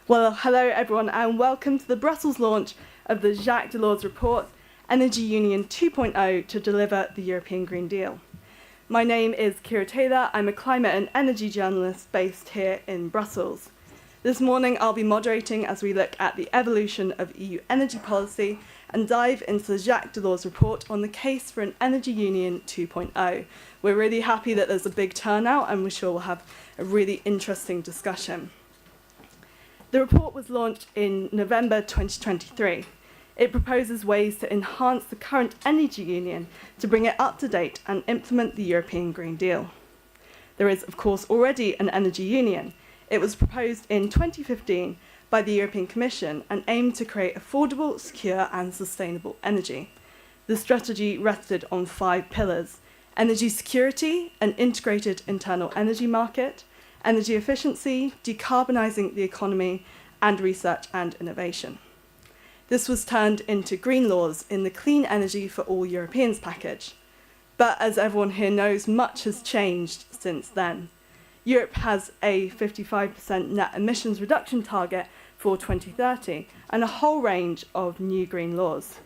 Well, hello everyone and welcome to the Brussels launch of the Jacques Delors report, Energy Union 2.0 to deliver the European Green Deal. My name is Kira Taylor. I'm a climate and energy journalist based here in Brussels. This morning I'll be moderating as we look at the evolution of EU energy policy and dive into the Jacques Delors report on the case for an Energy Union 2.0. We're really happy that there's a big turnout and we're sure we'll have a really interesting discussion. The report was launched in November 2023. It proposes ways to enhance the current energy union to bring it up to date and implement the European Green Deal. There is, of course, already an energy union. It was proposed in 2015 by the European Commission and aimed to create affordable, secure and sustainable energy. The strategy rested on 5 pillars: energy security, an integrated internal energy market, energy efficiency, decarbonising the economy, and research and innovation. This was turned into green laws in the Clean Energy for All Europeans package. But as everyone here knows, much has changed since then. Europe has a 55% net emissions reduction target for 2030 and a whole range of new green laws.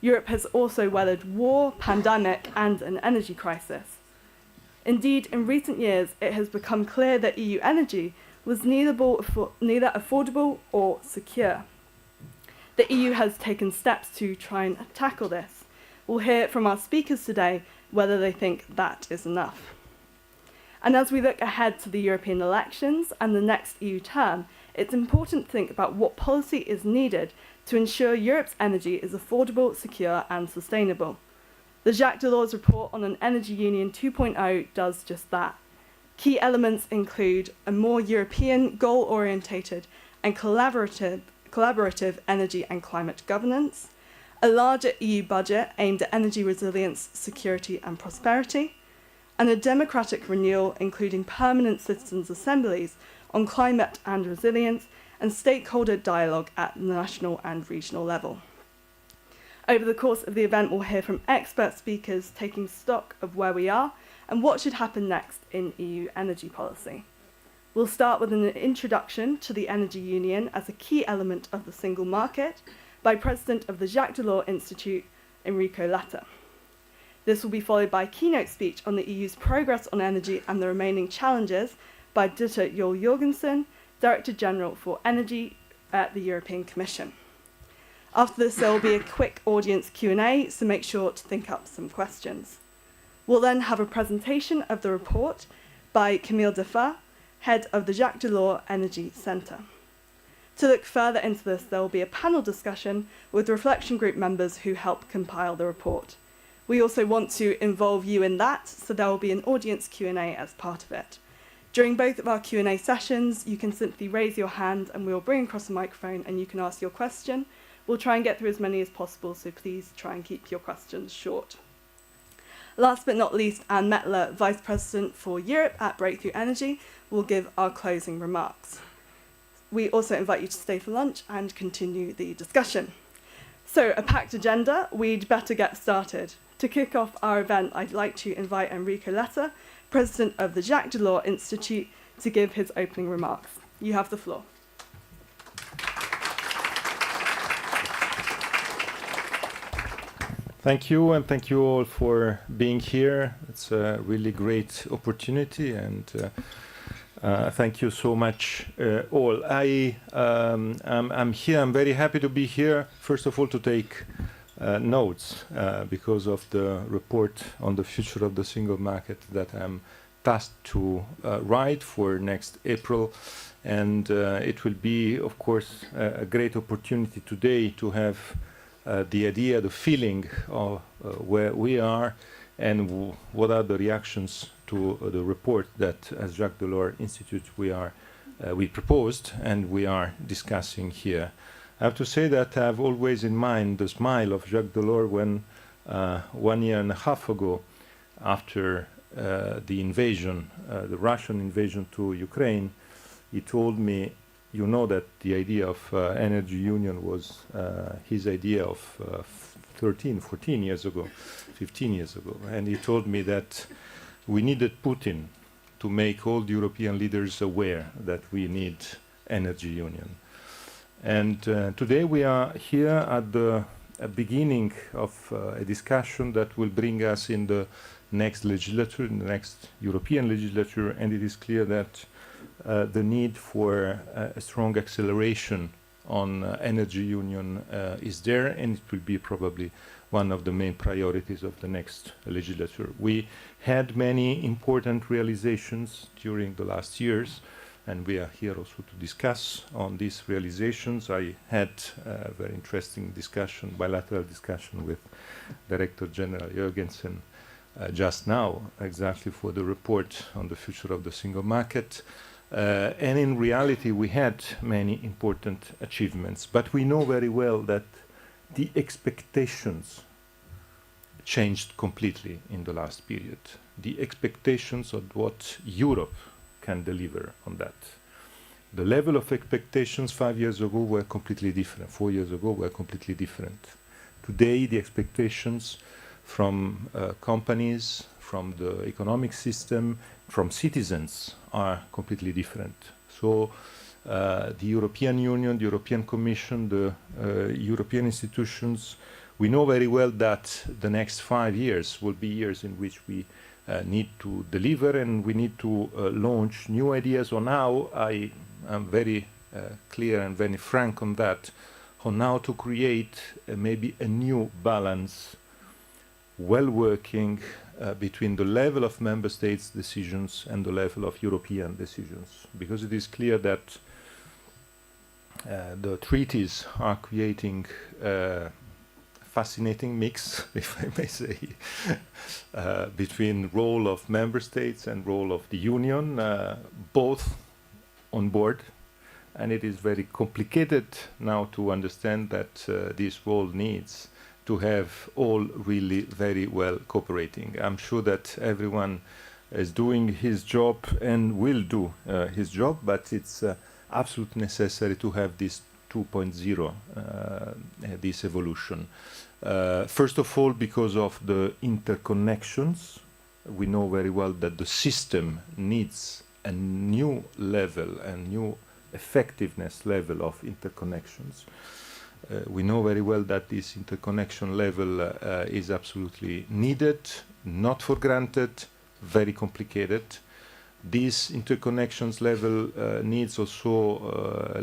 Europe has also weathered war, pandemic, and an energy crisis. Indeed, in recent years, it has become clear that EU energy was neither affordable or secure. The EU has taken steps to try and tackle this. We'll hear from our speakers today whether they think that is enough. And as we look ahead to the European elections and the next EU term, it's important to think about what policy is needed to ensure Europe's energy is affordable, secure, and sustainable. The Jacques Delors report on an Energy Union 2.0 does just that. Key elements include a more European, goal-orientated and collaborative energy and climate governance, a larger EU budget aimed at energy resilience, security and prosperity, and a democratic renewal including permanent citizens' assemblies on climate and resilience and stakeholder dialogue at the national and regional level. Over the course of the event, we'll hear from expert speakers taking stock of where we are and what should happen next in EU energy policy. We'll start with an introduction to the Energy Union as a key element of the single market by President of the Jacques Delors Institute, Enrico Letta. This will be followed by a keynote speech on the EU's progress on energy and the remaining challenges by Dieter Jorgensen, Director General for Energy at the European Commission. After this, there will be a quick audience Q&A, so make sure to think up some questions. We'll then have a presentation of the report by Camille Defa, head of the Jacques Delors Energy Centre. To look further into this, there will be a panel discussion with reflection group members who helped compile the report. We also want to involve you in that, so there will be an audience Q&A as part of it. During both of our Q&A sessions, you can simply raise your hand and we will bring across a microphone and you can ask your question. We'll try and get through as many as possible, so please try and keep your questions short. Last but not least, Anne Mettler, Vice President for Europe at Breakthrough Energy, will give our closing remarks. We also invite you to stay for lunch and continue the discussion. So, a packed agenda, we'd better get started. To kick off our event, I'd like to invite Enrico Letta, President of the Jacques Delors Institute, to give his opening remarks. You have the floor. Thank you, and thank you all for being here. It's a really great opportunity, and thank you so much all. I'm here, I'm very happy to be here, first of all, to take notes because of the report on the future of the single market that I'm tasked to write for next April. And it will be, of course, a great opportunity today to have the idea, the feeling of where we are and what are the reactions to the report that as Jacques Delors Institute we proposed and we are discussing here. I have to say that I have always in mind the smile of Jacques Delors when 1 year and a half ago, after the invasion, the Russian invasion to Ukraine, he told me, you know that the idea of energy union was his idea of 13, 14 years ago, 15 years ago. And he told me that we needed Putin to make all the European leaders aware that we need energy union. And today we are here at the beginning of a discussion that will bring us in the next legislature, in the next European legislature, and it is clear that the need for a strong acceleration on energy union is there, and it will be probably one of the main priorities of the next legislature. We had many important realizations during the last years, and we are here also to discuss on these realizations. I had a very interesting discussion, bilateral discussion with Director General Jürgensen just now, exactly for the report on the future of the single market. And in reality, we had many important achievements, but we know very well that the expectations changed completely in the last period. The expectations of what Europe can deliver on that. The level of expectations 5 years ago were completely different. 4 years ago were completely different. Today, the expectations from companies, from the economic system, from citizens are completely different. So the European Union, the European Commission, the European institutions, we know very well that the next 5 years will be years in which we need to deliver, and we need to launch new ideas on how, I am very clear and very frank on that, on how to create maybe a new balance, well working between the level of member states' decisions and the level of European decisions. Because it is clear that the treaties are creating fascinating mix, if I may say, between role of member states and role of the Union, both on board. And it is very complicated now to understand that this role needs to have all really very well cooperating. I'm sure that everyone is doing his job and will do his job, but it's absolutely necessary to have this 2.0, this evolution. First of all, because of the interconnections, we know very well that the system needs a new level, a new effectiveness level of interconnections. We know very well that this interconnection level is absolutely needed, not for granted, very complicated. This interconnections level needs also a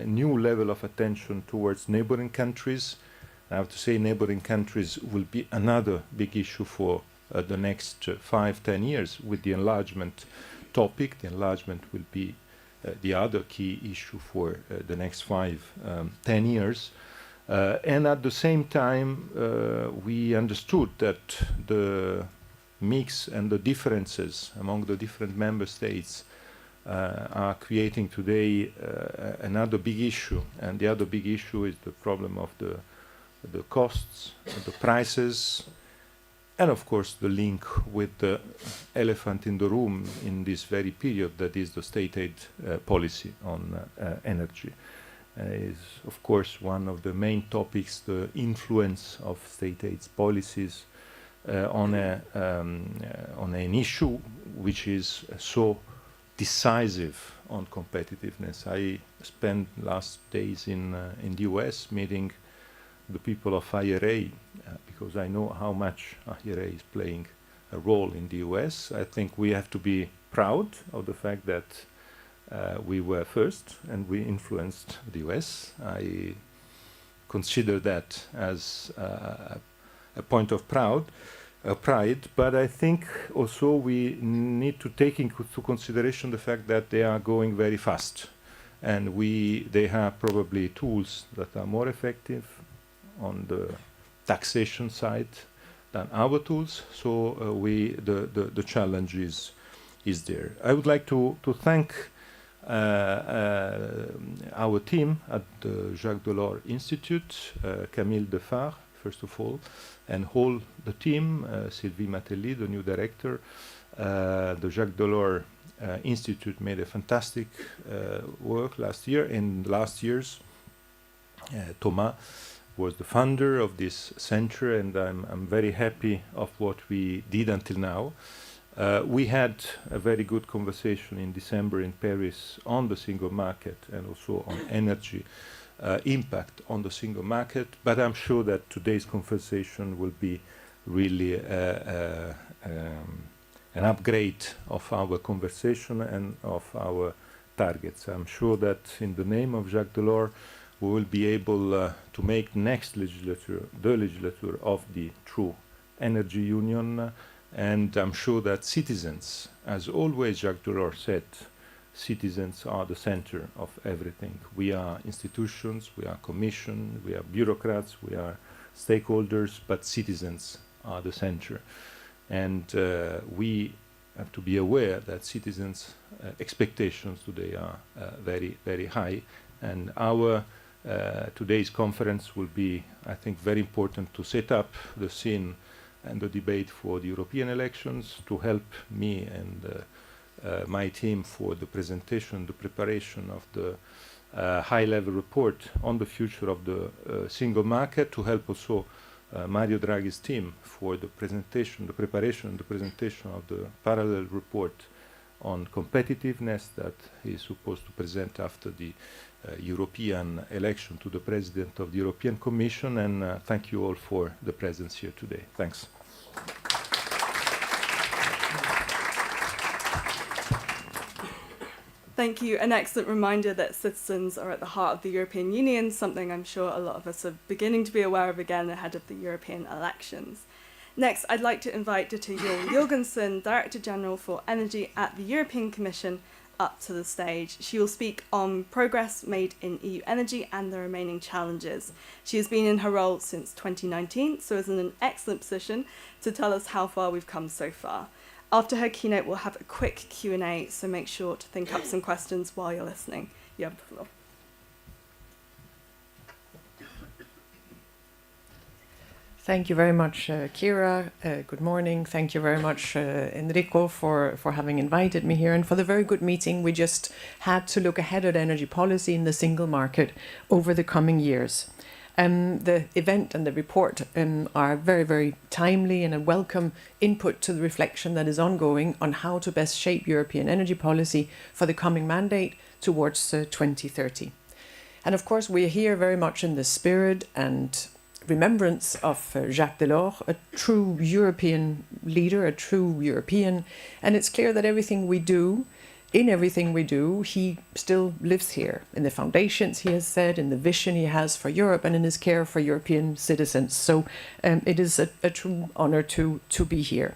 new level of attention towards neighboring countries. I have to say neighboring countries will be another big issue for the next 5-10 years with the enlargement topic. The enlargement will be the other key issue for the next 5-10 years. And at the same time, we understood that the mix and the differences among the different member states are creating today another big issue. And the other big issue is the problem of the costs, the prices, and of course the link with the elephant in the room in this very period, that is the state aid policy on energy. Is of course one of the main topics, the influence of state aid policies on an issue which is so decisive on competitiveness. I spent last days in the US meeting the people of IRA, because I know how much IRA is playing a role in the US. I think we have to be proud of the fact that we were first and we influenced the US. I consider that as a point of pride, but I think also we need to take into consideration the fact that they are going very fast, and they have probably tools that are more effective on the taxation side than our tools. So the challenge is there. I would like to thank our team at the Jacques Delors Institute, Camille Defar, first of all, and all the team, Sylvie Matelli, the new director. The Jacques Delors Institute made a fantastic work last year. In last years, Thomas was the founder of this center, and I'm very happy of what we did until now. We had a very good conversation in December in Paris on the single market and also on energy impact on the single market, but I'm sure that today's conversation will be really an upgrade of our conversation and of our targets. I'm sure that in the name of Jacques Delors, we will be able to make next legislature the legislature of the true energy union, and I'm sure that citizens, as always Jacques Delors said, citizens are the center of everything. We are institutions, we are commission, we are bureaucrats, we are stakeholders, but citizens are the center. And we have to be aware that citizens' expectations today are very, very high. And our today's conference will be, I think, very important to set up the scene and the debate for the European elections, to help me and my team for the presentation, the preparation of the high-level report on the future of the single market, to help also Mario Draghi's team for the presentation, the preparation, the presentation of the parallel report on competitiveness that he is supposed to present after the European election to the President of the European Commission. And thank you all for the presence here today. Thanks. Thank you. An excellent reminder that citizens are at the heart of the European Union, something I'm sure a lot of us are beginning to be aware of again ahead of the European elections. Next, I'd like to invite Dr. Jul Jorgensen, Director General for Energy at the European Commission, up to the stage. She will speak on progress made in EU energy and the remaining challenges. She has been in her role since 2019, so is in an excellent position to tell us how far we've come so far. After her keynote, we'll have a quick Q&A, so make sure to think up some questions while you're listening. You have the floor. Thank you very much, Kira. Good morning. Thank you very much, Enrico, for having invited me here and for the very good meeting. We just had to look ahead at energy policy in the single market over the coming years. The event and the report are very, very timely and a welcome input to the reflection that is ongoing on how to best shape European energy policy for the coming mandate towards 2030. And of course, we are here very much in the spirit and remembrance of Jacques Delors, a true European leader, a true European. And it's clear that everything we do, he still lives here, in the foundations he has said, in the vision he has for Europe, and in his care for European citizens. So it is a true honor to be here.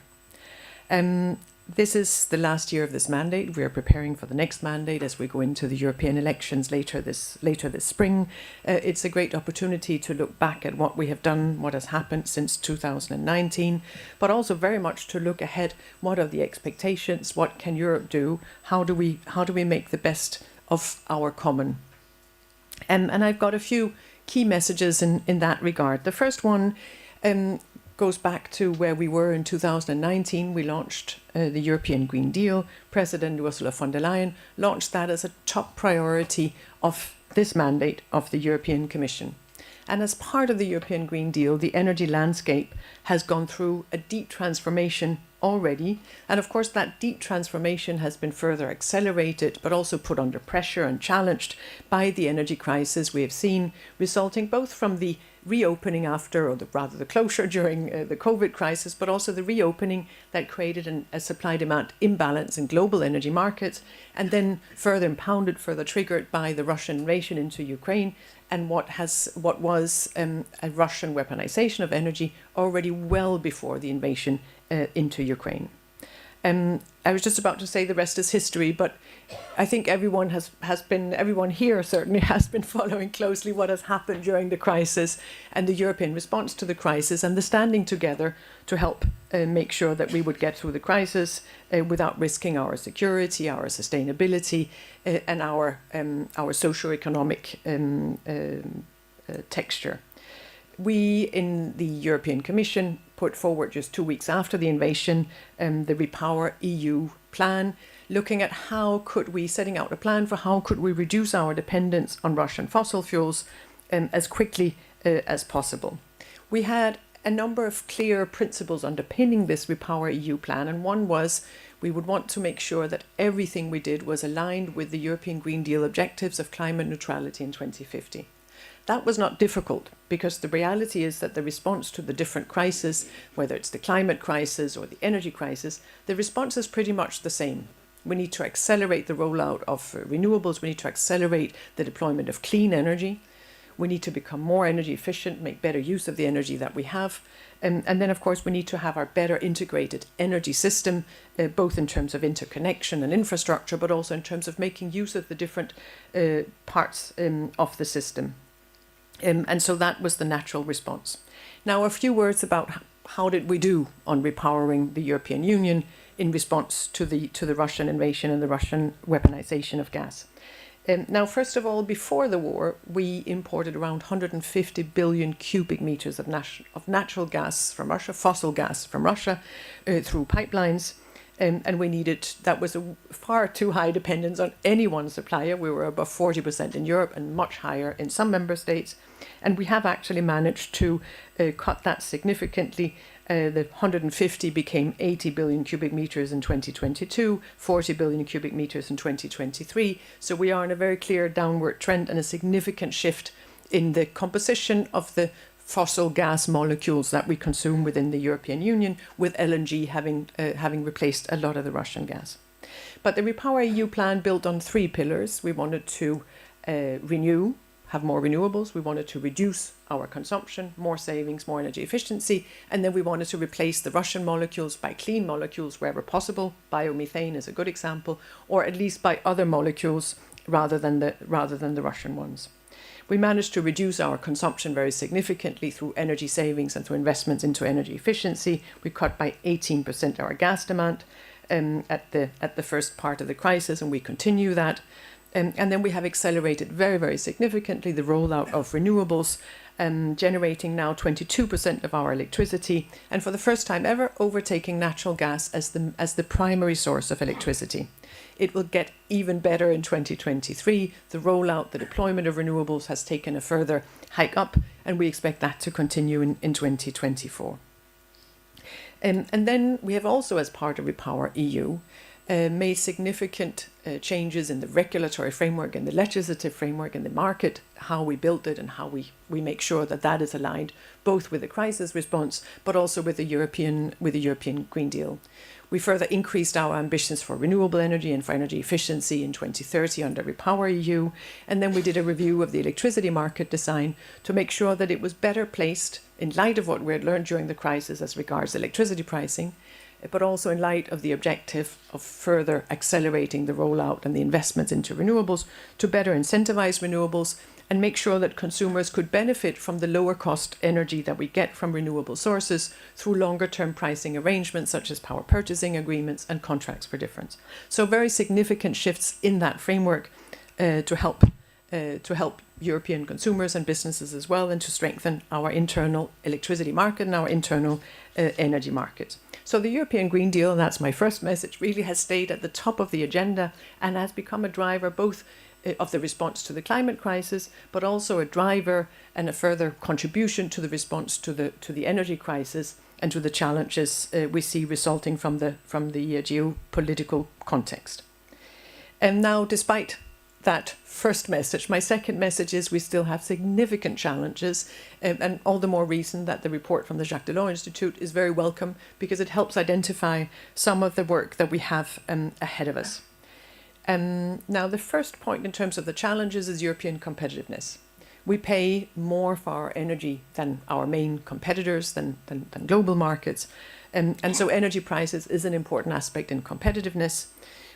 This is the last year of this mandate. We are preparing for the next mandate as we go into the European elections later this spring. It's a great opportunity to look back at what we have done, what has happened since 2019, but also very much to look ahead. What are the expectations? What can Europe do? How do we make the best of our common? And I've got a few key messages in that regard. The first one goes back to where we were in 2019. We launched the European Green Deal. President Ursula von der Leyen launched that as a top priority of this mandate of the European Commission. And as part of the European Green Deal, the energy landscape has gone through a deep transformation already. And of course, that deep transformation has been further accelerated, but also put under pressure and challenged by the energy crisis we have seen, resulting both from the reopening after, or the closure during the COVID crisis, but also the reopening that created a supply-demand imbalance in global energy markets, and then further triggered by the Russian invasion into Ukraine, and what was a Russian weaponization of energy already well before the invasion into Ukraine. I was just about to say the rest is history, but I think everyone here certainly has been following closely what has happened during the crisis and the European response to the crisis, and the standing together to help make sure that we would get through the crisis without risking our security, our sustainability, and our socio-economic texture. We in the European Commission put forward just 2 weeks after the invasion the Repower EU plan, looking at setting out a plan for how could we reduce our dependence on Russian fossil fuels as quickly as possible. We had a number of clear principles underpinning this Repower EU plan, and one was we would want to make sure that everything we did was aligned with the European Green Deal objectives of climate neutrality in 2050. That was not difficult, because the reality is that the response to the different crises, whether it's the climate crisis or the energy crisis, the response is pretty much the same. We need to accelerate the rollout of renewables. We need to accelerate the deployment of clean energy. We need to become more energy efficient, make better use of the energy that we have. And then, of course, we need to have our better integrated energy system, both in terms of interconnection and infrastructure, but also in terms of making use of the different parts of the system. And so that was the natural response. Now, a few words about how did we do on repowering the European Union in response to the Russian invasion and the Russian weaponization of gas. Now, first of all, before the war, we imported around 150 billion cubic meters of natural gas from Russia, fossil gas from Russia, through pipelines. And that was a far too high dependence on any one supplier. We were above 40% in Europe and much higher in some member states. And we have actually managed to cut that significantly. The 150 became 80 billion cubic meters in 2022, 40 billion cubic meters in 2023. So we are in a very clear downward trend and a significant shift in the composition of the fossil gas molecules that we consume within the European Union, with LNG having replaced a lot of the Russian gas. But the Repower EU plan built on three pillars. We wanted to renew, have more renewables. We wanted to reduce our consumption, more savings, more energy efficiency. And then we wanted to replace the Russian molecules by clean molecules wherever possible. Biomethane is a good example, or at least by other molecules rather than the Russian ones. We managed to reduce our consumption very significantly through energy savings and through investments into energy efficiency. We cut by 18% our gas demand at the first part of the crisis, and we continue that. And then we have accelerated very, very significantly the rollout of renewables, generating now 22% of our electricity, and for the first time ever overtaking natural gas as the primary source of electricity. It will get even better in 2023. The rollout, the deployment of renewables has taken a further hike up, and we expect that to continue in 2024. And then we have also, as part of Repower EU, made significant changes in the regulatory framework and the legislative framework and the market, how we built it and how we make sure that that is aligned both with the crisis response but also with the European Green Deal. We further increased our ambitions for renewable energy and for energy efficiency in 2030 under Repower EU, and then we did a review of the electricity market design to make sure that it was better placed in light of what we had learned during the crisis as regards electricity pricing, but also in light of the objective of further accelerating the rollout and the investments into renewables to better incentivize renewables and make sure that consumers could benefit from the lower cost energy that we get from renewable sources through longer term pricing arrangements such as power purchasing agreements and contracts for difference. So very significant shifts in that framework to help European consumers and businesses as well, and to strengthen our internal electricity market and our internal energy market. So the European Green Deal, and that's my first message, really has stayed at the top of the agenda and has become a driver both of the response to the climate crisis, but also a driver and a further contribution to the response to the energy crisis and to the challenges we see resulting from the geopolitical context. And now, despite that first message, my second message is we still have significant challenges, and all the more reason that the report from the Jacques Delors Institute is very welcome, because it helps identify some of the work that we have ahead of us. Now, the first point in terms of the challenges is European competitiveness. We pay more for our energy than our main competitors, than global markets. And so energy prices is an important aspect in competitiveness.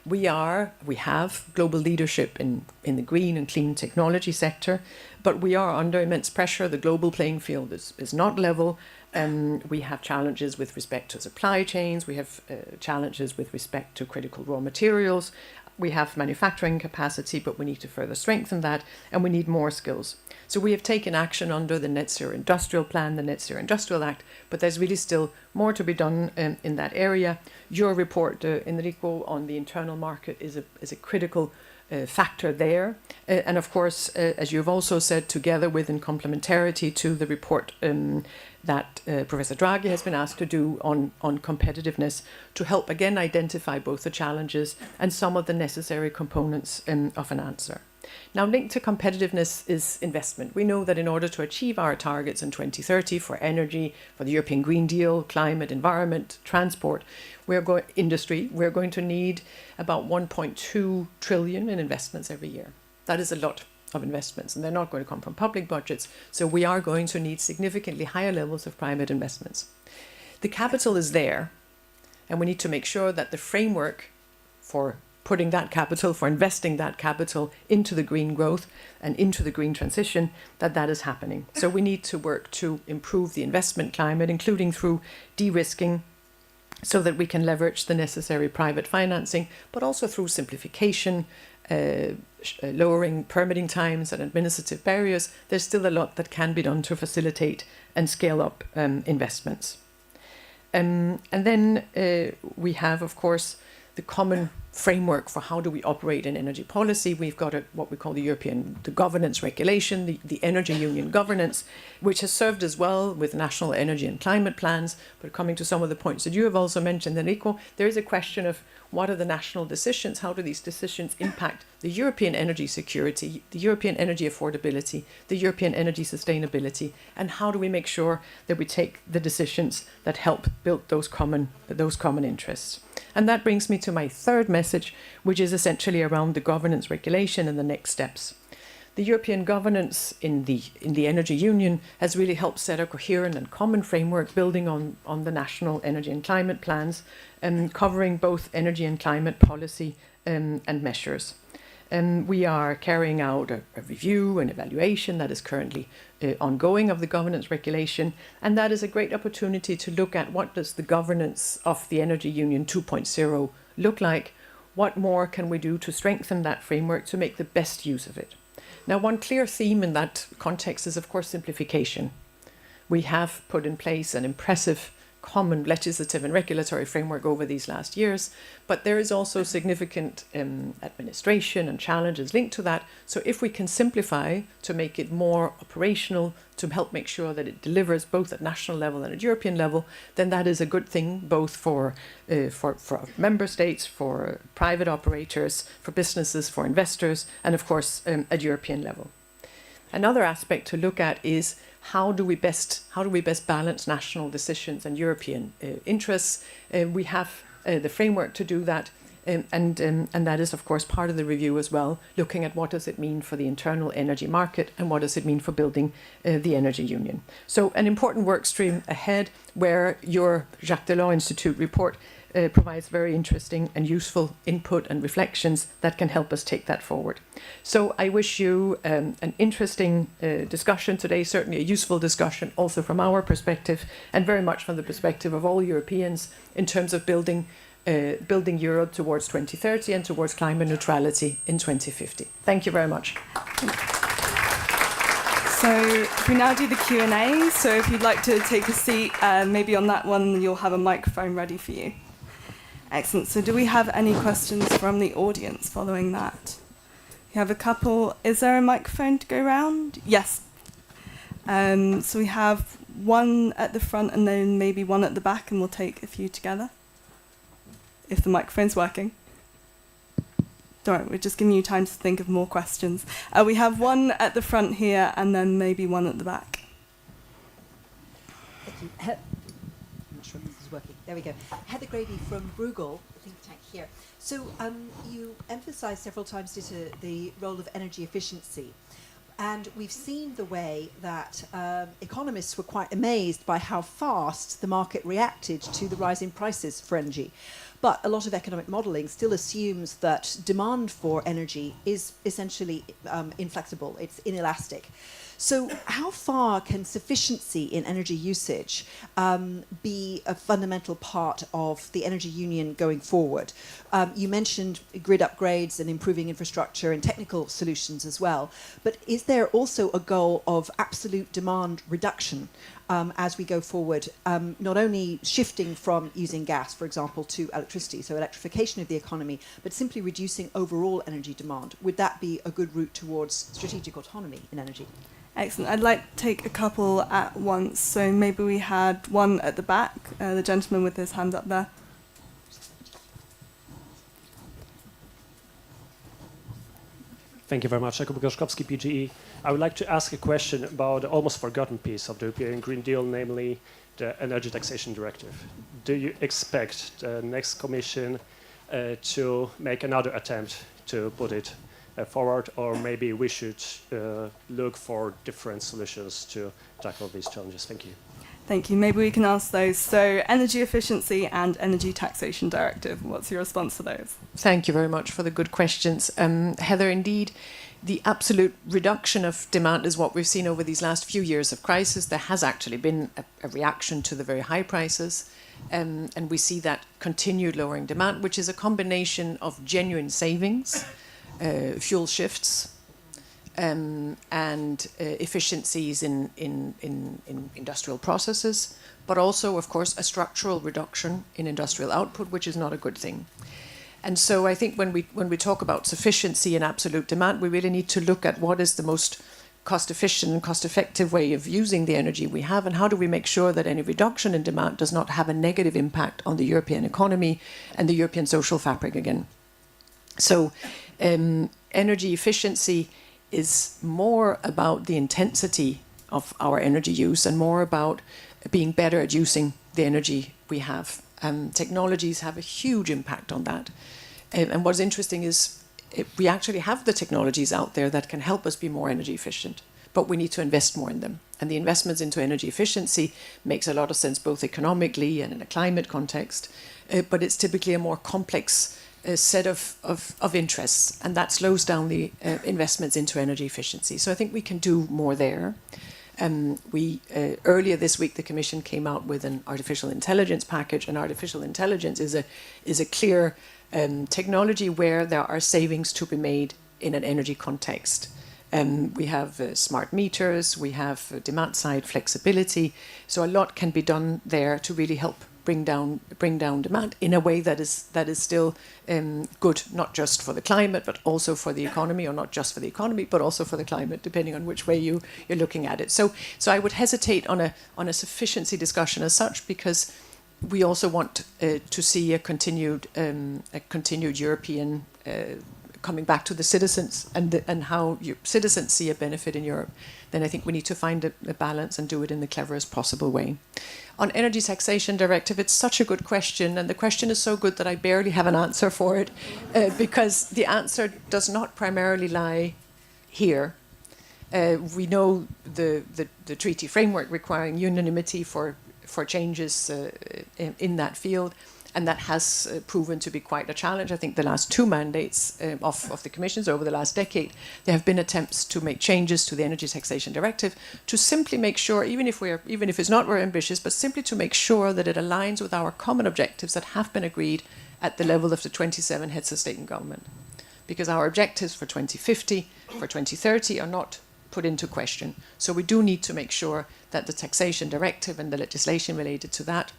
We have global leadership in the green and clean technology sector, but we are under immense pressure. The global playing field is not level. We have challenges with respect to supply chains. We have challenges with respect to critical raw materials. We have manufacturing capacity, but we need to further strengthen that, and we need more skills. So we have taken action under the Net Zero Industrial Plan, the Net Zero Industrial Act, but there's really still more to be done in that area. Your report, Enrico, on the internal market is a critical factor there. And of course, as you've also said, together with in complementarity to the report that Professor Draghi has been asked to do on competitiveness, to help again identify both the challenges and some of the necessary components of an answer. Now, linked to competitiveness is investment. We know that in order to achieve our targets in 2030 for energy, for the European Green Deal, climate, environment, transport, we're going to need about 1.2 trillion in investments every year. That is a lot of investments, and they're not going to come from public budgets. So we are going to need significantly higher levels of private investments. The capital is there, and we need to make sure that the framework for putting that capital, for investing that capital into the green growth and into the green transition, that is happening. So we need to work to improve the investment climate, including through de-risking, so that we can leverage the necessary private financing, but also through simplification, lowering permitting times and administrative barriers. There's still a lot that can be done to facilitate and scale up investments. And then we have, of course, the common framework for how do we operate in energy policy. We've got what we call the governance regulation, the energy union governance, which has served as well with national energy and climate plans. But coming to some of the points that you have also mentioned, Enrico, there is a question of what are the national decisions? How do these decisions impact the European energy security, the European energy affordability, the European energy sustainability, and how do we make sure that we take the decisions that help build those common interests? And that brings me to my third message, which is essentially around the governance regulation and the next steps. The European governance in the Energy Union has really helped set a coherent and common framework building on the national energy and climate plans, covering both energy and climate policy and measures. We are carrying out a review and evaluation that is currently ongoing of the governance regulation, and that is a great opportunity to look at what does the governance of the Energy Union 2.0 look like, what more can we do to strengthen that framework to make the best use of it. Now, one clear theme in that context is, of course, simplification. We have put in place an impressive common legislative and regulatory framework over these last years, but there is also significant administration and challenges linked to that. So if we can simplify to make it more operational, to help make sure that it delivers both at national level and at European level, then that is a good thing both for member states, for private operators, for businesses, for investors, and of course at European level. Another aspect to look at is how do we best balance national decisions and European interests? We have the framework to do that, and that is of course part of the review as well, looking at what does it mean for the internal energy market and what does it mean for building the energy union. So an important work stream ahead, where your Jacques Delors Institute report provides very interesting and useful input and reflections that can help us take that forward. So I wish you an interesting discussion today, certainly a useful discussion also from our perspective, and very much from the perspective of all Europeans in terms of building Europe towards 2030 and towards climate neutrality in 2050. Thank you very much. So we now do the Q&A. So if you'd like to take a seat, maybe on that one, you'll have a microphone ready for you. Excellent. So do we have any questions from the audience following that? We have a couple. Is there a microphone to go around? Yes. So we have one at the front and then maybe one at the back, and we'll take a few together, if the microphone's working. Don't worry, we're just giving you time to think of more questions. We have one at the front here and then maybe one at the back. Thank you. I'm not sure if this is working. There we go. Heather Grady from Bruegel, think tank here. So you emphasised several times the role of energy efficiency. And we've seen the way that economists were quite amazed by how fast the market reacted to the rising prices for energy. But a lot of economic modelling still assumes that demand for energy is essentially inflexible, it's inelastic. So how far can sufficiency in energy usage be a fundamental part of the energy union going forward? You mentioned grid upgrades and improving infrastructure and technical solutions as well. But is there also a goal of absolute demand reduction as we go forward, not only shifting from using gas, for example, to electricity, electricity, so electrification of the economy, but simply reducing overall energy demand, would that be a good route towards strategic autonomy in energy? Excellent. I'd like to take a couple at once. So maybe we had one at the back, the gentleman with his hand up there. Thank you very much. Jakub Gorzkowski, PGE. I would like to ask a question about the almost forgotten piece of the European Green Deal, namely the Energy Taxation Directive. Do you expect the next Commission to make another attempt to put it forward, or maybe we should look for different solutions to tackle these challenges? Thank you. Thank you. Maybe we can ask those. So energy efficiency and energy taxation directive. What's your response to those? Thank you very much for the good questions. Heather, indeed, the absolute reduction of demand is what we've seen over these last few years of crisis. There has actually been a reaction to the very high prices, and we see that continued lowering demand, which is a combination of genuine savings, fuel shifts, and efficiencies in industrial processes, but also, of course, a structural reduction in industrial output, which is not a good thing. And so I think when we talk about sufficiency and absolute demand, we really need to look at what is the most cost-efficient and cost-effective way of using the energy we have, and how do we make sure that any reduction in demand does not have a negative impact on the European economy and the European social fabric again. So energy efficiency is more about the intensity of our energy use and more about being better at using the energy we have. Technologies have a huge impact on that. And what's interesting is we actually have the technologies out there that can help us be more energy efficient, but we need to invest more in them. And the investments into energy efficiency makes a lot of sense both economically and in a climate context, but it's typically a more complex set of interests, and that slows down the investments into energy efficiency. So I think we can do more there. Earlier this week, the Commission came out with an artificial intelligence package, and artificial intelligence is a clear technology where there are savings to be made in an energy context. We have smart meters, we have demand-side flexibility, so a lot can be done there to really help bring down demand in a way that is still good, not just for the climate, but also for the economy, or not just for the economy, but also for the climate, depending on which way you're looking at it. So I would hesitate on a sufficiency discussion as such, because we also want to see a continued European coming back to the citizens and how citizens see a benefit in Europe. Then I think we need to find a balance and do it in the cleverest possible way. On energy taxation directive, it's such a good question, and the question is so good that I barely have an answer for it, because the answer does not primarily lie here. We know the treaty framework requiring unanimity for changes in that field, and that has proven to be quite a challenge. I think the last two mandates of the Commissions over the last decade, there have been attempts to make changes to the Energy Taxation Directive to simply make sure, even if it's not very ambitious, but simply to make sure that it aligns with our common objectives that have been agreed at the level of the 27 heads of state and government. Because our objectives for 2050, for 2030 are not put into question. So we do need to make sure that the taxation directive and the legislation related to that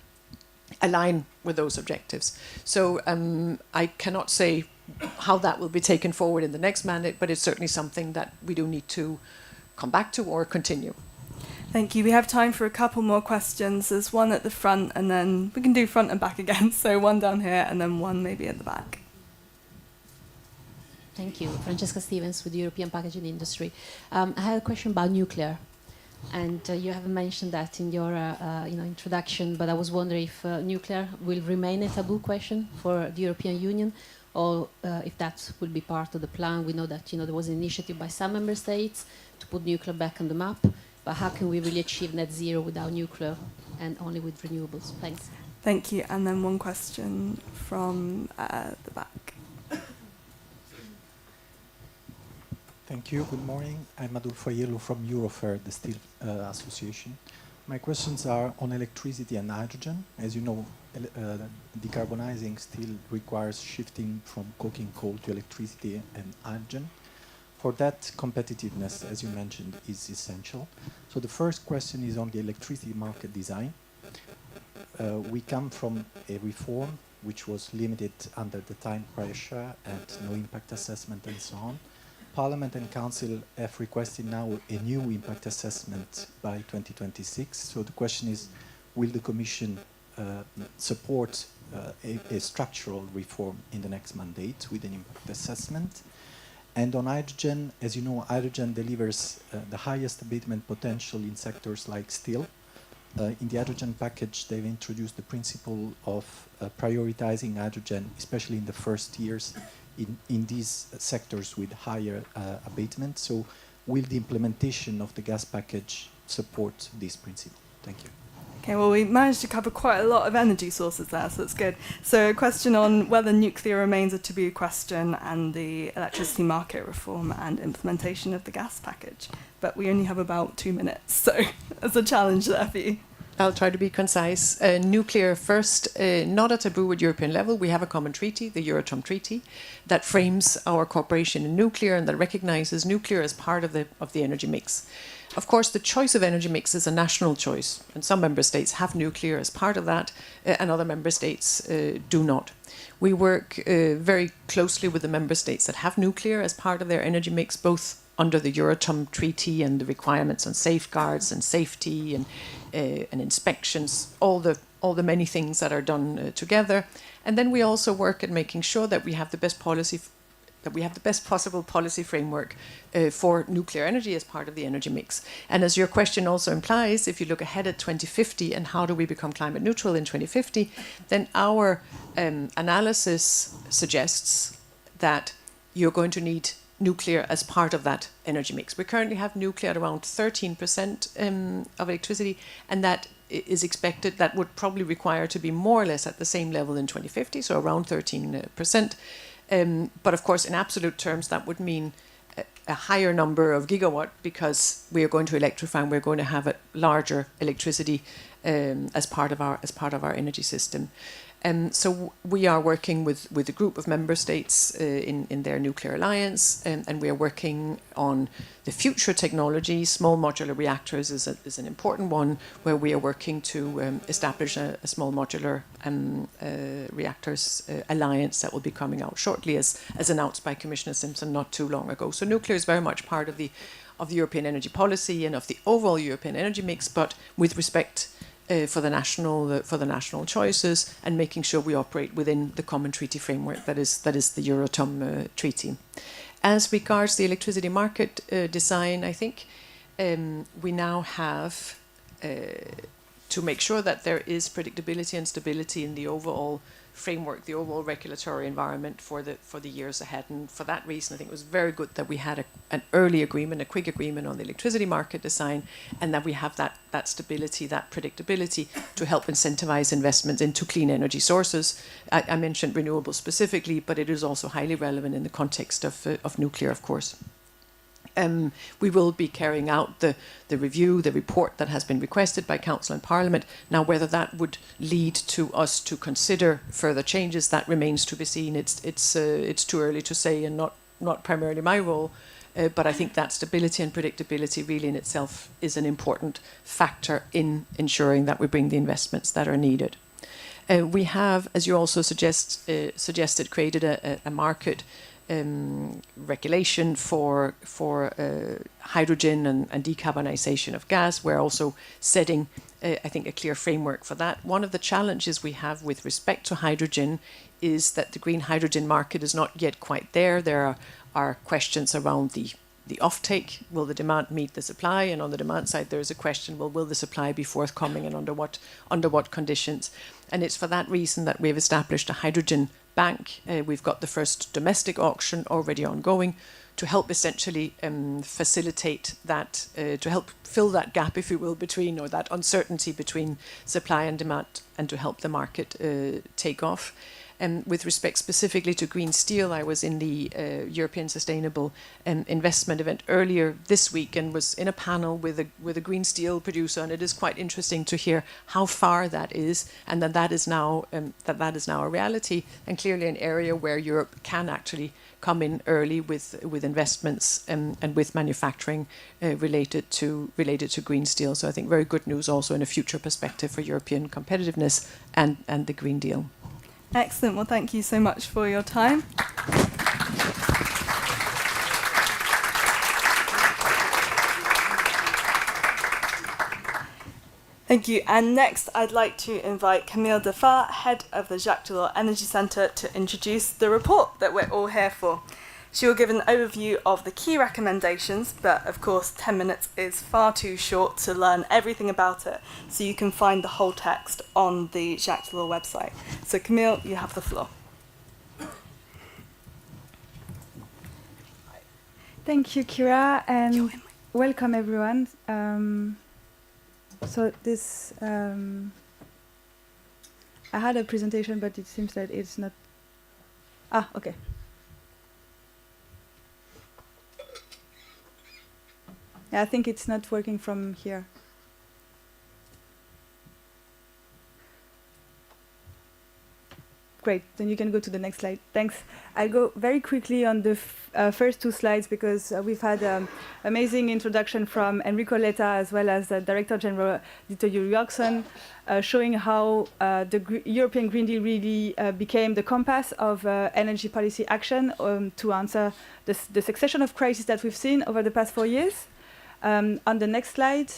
align with those objectives. So I cannot say how that will be taken forward in the next mandate, but it's certainly something that we do need to come back to or continue. Thank you. We have time for a couple more questions. There's one at the front, and then we can do front and back again. So one down here, and then one maybe at the back. Thank you. Francesca Stevens with the European Packaging Industry. I have a question about nuclear. And you have mentioned that in your introduction, but I was wondering if nuclear will remain a taboo question for the European Union, or if that will be part of the plan. We know that there was an initiative by some member states to put nuclear back on the map, but how can we really achieve net zero without nuclear and only with renewables? Thanks. Thank you. And then one question from the back. Thank you. Good morning. I'm Adolfo Aiello from Eurofer, the Steel Association. My questions are on electricity and hydrogen. As you know, decarbonizing steel requires shifting from coking coal to electricity and hydrogen. For that, competitiveness, as you mentioned, is essential. So the first question is on the electricity market design. We come from a reform which was limited under the time pressure and no impact assessment and so on. Parliament and Council have requested now a new impact assessment by 2026. So the question is, will the Commission support a structural reform in the next mandate with an impact assessment? And on hydrogen, as you know, hydrogen delivers the highest abatement potential in sectors like steel. In the hydrogen package, they've introduced the principle of prioritizing hydrogen, especially in the first years, in these sectors with higher abatement. So will the implementation of the gas package support this principle? Thank you. Okay, well, we managed to cover quite a lot of energy sources there, so that's good. So a question on whether nuclear remains a taboo question and the electricity market reform and implementation of the gas package. But we only have about 2 minutes, so there's a challenge there for you. I'll try to be concise. Nuclear first, not a taboo at European level. We have a common treaty, the Euratom Treaty, that frames our cooperation in nuclear and that recognises nuclear as part of the energy mix. Of course, the choice of energy mix is a national choice, and some member states have nuclear as part of that, and other member states do not. We work very closely with the member states that have nuclear as part of their energy mix, both under the Euratom Treaty and the requirements on safeguards and safety and inspections, all the many things that are done together. And then we also work at making sure that we have the best policy, that we have the best possible policy framework for nuclear energy as part of the energy mix. And as your question also implies, if you look ahead at 2050 and how do we become climate neutral in 2050, then our analysis suggests that you're going to need nuclear as part of that energy mix. We currently have nuclear at around 13% of electricity, and that is expected, that would probably require to be more or less at the same level in 2050, so around 13%. But of course, in absolute terms, that would mean a higher number of gigawatt, because we are going to electrify and we're going to have a larger electricity as part of our energy system. So we are working with a group of member states in their nuclear alliance, and we are working on the future technology. Small modular reactors is an important one, where we are working to establish a small modular reactors alliance that will be coming out shortly, as announced by Commissioner Simpson not too long ago. So nuclear is very much part of the European energy policy and of the overall European energy mix, but with respect for the national choices, and making sure we operate within the common treaty framework that is the Euratom Treaty. As regards the electricity market design, I think we now have to make sure that there is predictability and stability in the overall framework, the overall regulatory environment for the years ahead. And for that reason, I think it was very good that we had an early agreement, a quick agreement on the electricity market design, and that we have that stability, that predictability to help incentivize investments into clean energy sources. I mentioned renewables specifically, but it is also highly relevant in the context of nuclear, of course. We will be carrying out the review, the report that has been requested by Council and Parliament. Now, whether that would lead to us to consider further changes, that remains to be seen. It's too early to say, and not primarily my role. But I think that stability and predictability really in itself is an important factor in ensuring that we bring the investments that are needed. We have, as you also suggested, created a market regulation for hydrogen and decarbonisation of gas. We're also setting, I think, a clear framework for that. One of the challenges we have with respect to hydrogen is that the green hydrogen market is not yet quite there. There are questions around the offtake. Will the demand meet the supply? And on the demand side, there is a question, well, will the supply be forthcoming, and under what conditions? And it's for that reason that we've established a hydrogen bank. We've got the first domestic auction already ongoing to help essentially facilitate that, to help fill that gap, if you will, between, or that uncertainty between supply and demand, and to help the market take off. With respect specifically to green steel, I was in the European Sustainable Investment event earlier this week and was in a panel with a green steel producer, and it is quite interesting to hear how far that is, and that is now a reality, and clearly an area where Europe can actually come in early with investments and with manufacturing related to green steel. So I think very good news also in a future perspective for European competitiveness and the Green Deal. Excellent. Well, thank you so much for your time. Thank you. And next, I'd like to invite Camille Defar, head of the Jacques Delors Energy Centre, to introduce the report that we're all here for. She will give an overview of the key recommendations, but of course 10 minutes is far too short to learn everything about it, so you can find the whole text on the Jacques Delors website. So Camille, you have the floor. Thank you, Kira, and welcome everyone. So this, I had a presentation, but it seems that it's not. Okay. Yeah, I think it's not working from here. Great, then you can go to the next slide. Thanks. I'll go very quickly on the first two slides because we've had amazing introduction from Enrico Letta as well as Director General Dieter Jurjorgsson, showing how the European Green Deal really became the compass of energy policy action to answer the succession of crises that we've seen over the past 4 years. On the next slide,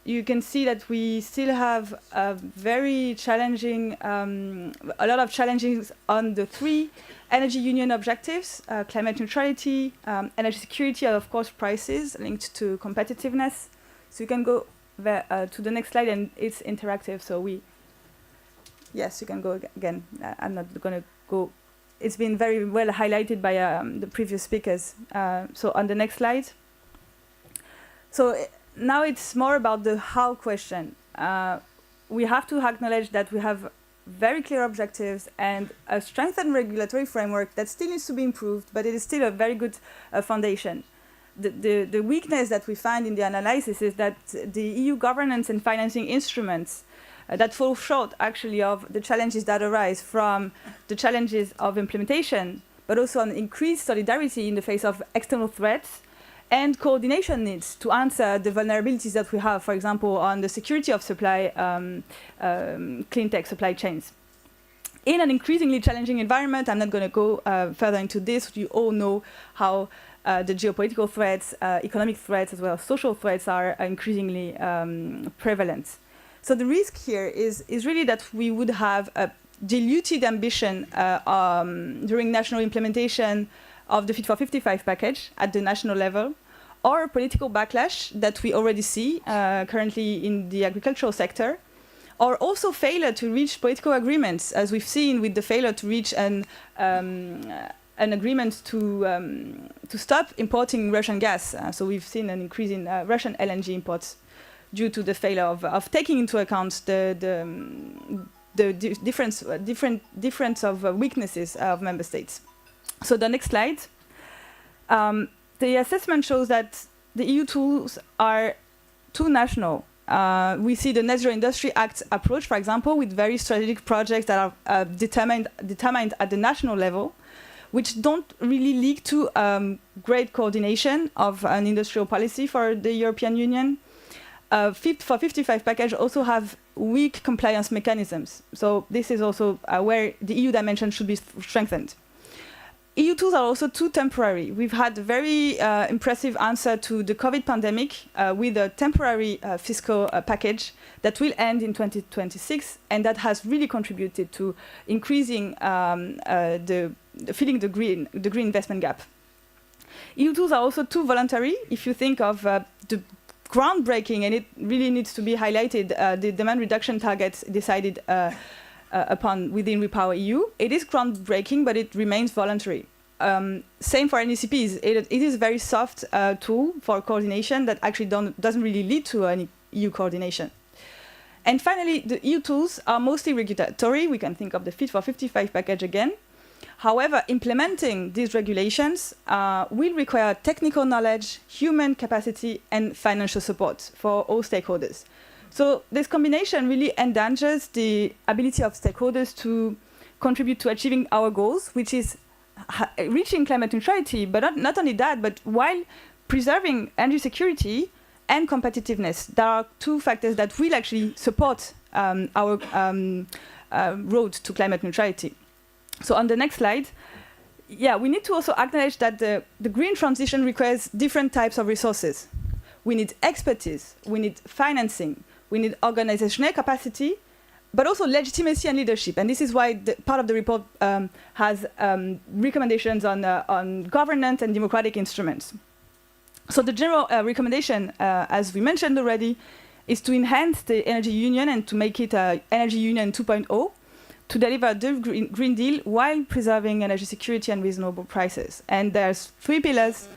you can see that we still have a very challenging, a lot of challenges on the 3 energy union objectives: climate neutrality, energy security, and of course prices linked to competitiveness. So you can go to the next slide, and it's interactive. So yes, you can go again. I'm not going to go. It's been very well highlighted by the previous speakers. So on the next slide. So now it's more about the how question. We have to acknowledge that we have very clear objectives and a strengthened regulatory framework that still needs to be improved, but it is still a very good foundation. The weakness that we find in the analysis is that the EU governance and financing instruments that fall short actually of the challenges that arise from the challenges of implementation, but also an increased solidarity in the face of external threats, and coordination needs to answer the vulnerabilities that we have, for example, on the security of supply, clean tech supply chains. In an increasingly challenging environment, I'm not going to go further into this. You all know how the geopolitical threats, economic threats, as well as social threats are increasingly prevalent. So the risk here is really that we would have a diluted ambition during national implementation of the Fit for 55 package at the national level, or a political backlash that we already see currently in the agricultural sector, or also failure to reach political agreements, as we've seen with the failure to reach an agreement to stop importing Russian gas. So we've seen an increase in Russian LNG imports due to the failure of taking into account the difference of weaknesses of member states. So the next slide. The assessment shows that the EU tools are too national. We see the Net Zero Industry Act approach, for example, with very strategic projects that are determined at the national level, which don't really lead to great coordination of an industrial policy for the European Union. Fit for 55 package also have weak compliance mechanisms. So this is also where the EU dimension should be strengthened. EU tools are also too temporary. We've had a very impressive answer to the COVID pandemic with a temporary fiscal package that will end in 2026, and that has really contributed to increasing filling the green investment gap. EU tools are also too voluntary. If you think of the groundbreaking, and it really needs to be highlighted, the demand reduction targets decided upon within Repower EU. It is groundbreaking, but it remains voluntary. Same for NECPs. It is a very soft tool for coordination that actually doesn't really lead to any EU coordination. And finally, the EU tools are mostly regulatory. We can think of the Fit for 55 package again. However, implementing these regulations will require technical knowledge, human capacity, and financial support for all stakeholders. So this combination really endangers the ability of stakeholders to contribute to achieving our goals, which is reaching climate neutrality, but not only that, but while preserving energy security and competitiveness. There are two factors that will actually support our road to climate neutrality. So on the next slide, yeah, we need to also acknowledge that the green transition requires different types of resources. We need expertise, we need financing, we need organizational capacity, but also legitimacy and leadership. And this is why part of the report has recommendations on governance and democratic instruments. So the general recommendation, as we mentioned already, is to enhance the energy union and to make it energy union 2.0 to deliver the Green Deal while preserving energy security and reasonable prices. And there's 3 pillars: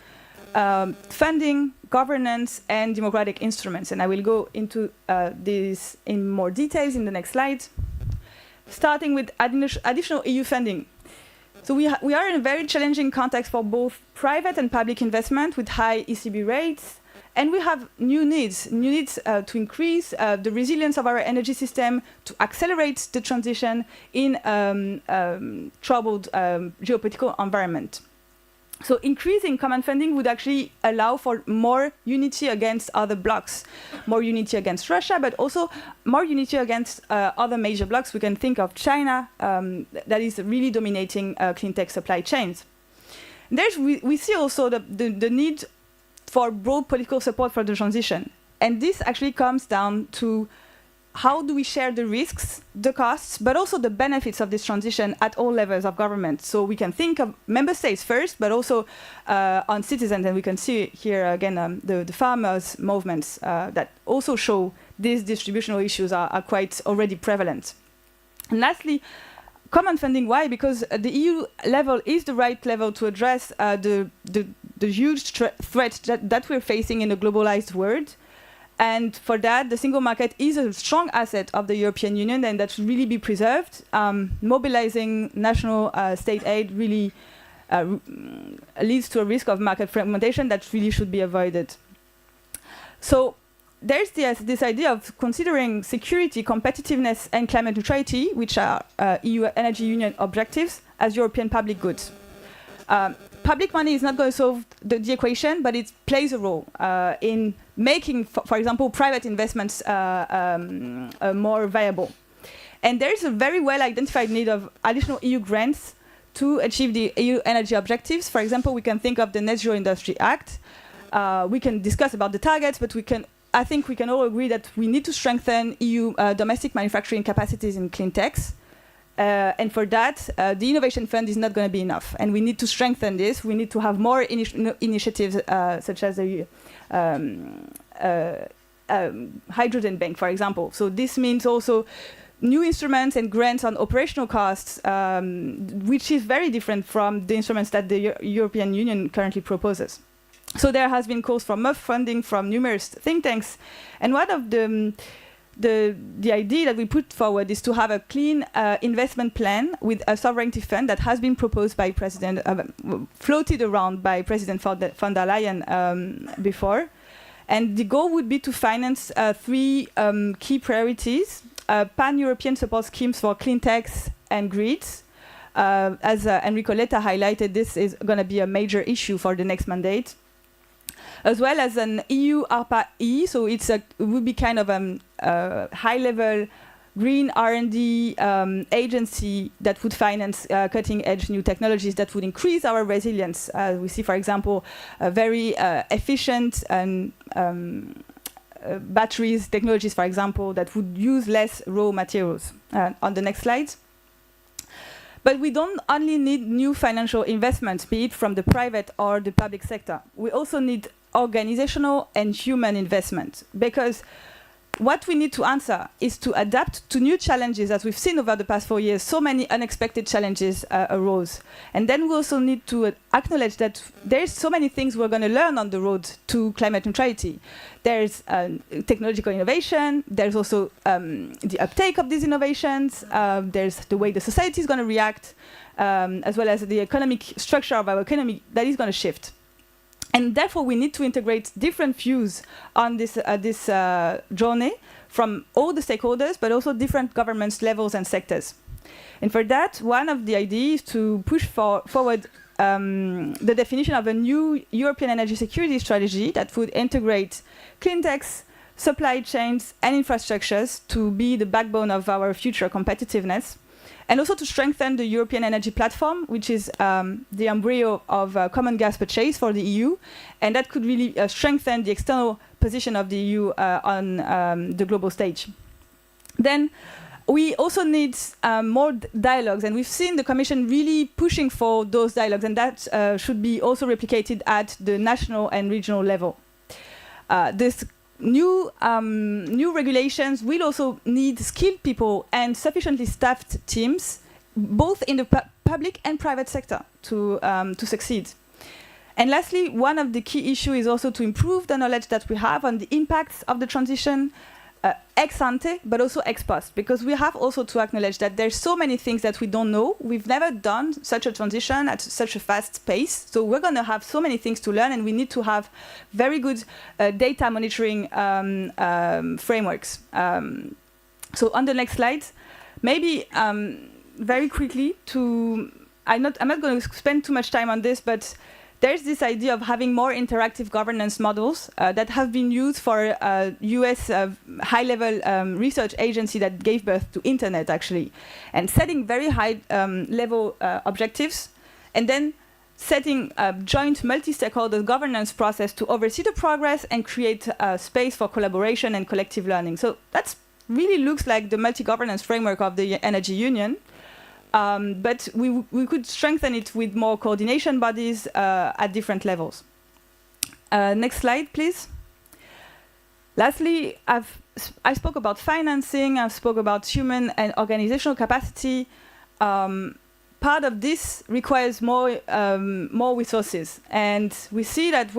funding, governance, and democratic instruments. And I will go into this in more details in the next slide, starting with additional EU funding. So we are in a very challenging context for both private and public investment with high ECB rates. And we have new needs to increase the resilience of our energy system, to accelerate the transition in troubled geopolitical environment. So increasing common funding would actually allow for more unity against other blocs, more unity against Russia, but also more unity against other major blocs. We can think of China, that is really dominating clean tech supply chains. We see also the need for broad political support for the transition. And this actually comes down to how do we share the risks, the costs, but also the benefits of this transition at all levels of government. So we can think of member states first, but also on citizens. And we can see here again the farmers' movements that also show these distributional issues are quite already prevalent. And lastly, common funding. Why? Because the EU level is the right level to address the huge threat that we're facing in a globalized world. And for that, the single market is a strong asset of the European Union, and that should really be preserved. Mobilizing national state aid really leads to a risk of market fragmentation that really should be avoided. So there's this idea of considering security, competitiveness, and climate neutrality, which are EU Energy Union objectives, as European public goods. Public money is not going to solve the equation, but it plays a role in making, for example, private investments more viable. And there is a very well-identified need of additional EU grants to achieve the EU energy objectives. For example, we can think of the Net Zero Industry Act. We can discuss about the targets, but I think we can all agree that we need to strengthen EU domestic manufacturing capacities in clean techs. And for that, the Innovation Fund is not going to be enough. And we need to strengthen this. We need to have more initiatives, such as the Hydrogen Bank, for example. So this means also new instruments and grants on operational costs, which is very different from the instruments that the European Union currently proposes. So there has been calls for more funding from numerous think tanks. And one of the idea that we put forward is to have a clean investment plan with a sovereignty fund that has been proposed by floated around by President von der Leyen before. And the goal would be to finance 3 key priorities: pan-European support schemes for clean techs and grids. As Enrico Letta highlighted, this is going to be a major issue for the next mandate. As well as an EU ARPA-E, so it would be kind of a high-level green R&D agency that would finance cutting-edge new technologies that would increase our resilience. We see, for example, very efficient and batteries technologies, for example, that would use less raw materials. On the next slide. But we don't only need new financial investments, be it from the private or the public sector. We also need organizational and human investment, because what we need to answer is to adapt to new challenges. As we've seen over the past 4 years, so many unexpected challenges arose. And then we also need to acknowledge that there's so many things we're going to learn on the road to climate neutrality. There's technological innovation, there's also the uptake of these innovations, there's the way the society is going to react, as well as the economic structure of our economy that is going to shift. And therefore, we need to integrate different views on this journey from all the stakeholders, but also different governments, levels, and sectors. And for that, one of the ideas is to push forward the definition of a new European energy security strategy that would integrate clean techs, supply chains, and infrastructures to be the backbone of our future competitiveness, and also to strengthen the European energy platform, which is the embryo of common gas purchase for the EU, and that could really strengthen the external position of the EU on the global stage. Then we also need more dialogues, and we've seen the Commission really pushing for those dialogues, and that should be also replicated at the national and regional level. This new regulations will also need skilled people and sufficiently staffed teams, both in the public and private sector, to succeed. And lastly, one of the key issues is also to improve the knowledge that we have on the impacts of the transition, ex ante, but also ex post, because we have also to acknowledge that there's so many things that we don't know. We've never done such a transition at such a fast pace, so we're going to have so many things to learn, and we need to have very good data monitoring frameworks. So on the next slide, maybe very quickly I'm not going to spend too much time on this, but there's this idea of having more interactive governance models that have been used for US high-level research agency that gave birth to internet, actually, and setting very high-level objectives, and then setting a joint multi-stakeholder governance process to oversee the progress and create space for collaboration and collective learning. So that really looks like the multi-governance framework of the Energy Union. But we could strengthen it with more coordination bodies at different levels. Next slide, please. Lastly, I spoke about financing, I spoke about human and organizational capacity. Part of this requires more resources. And we see that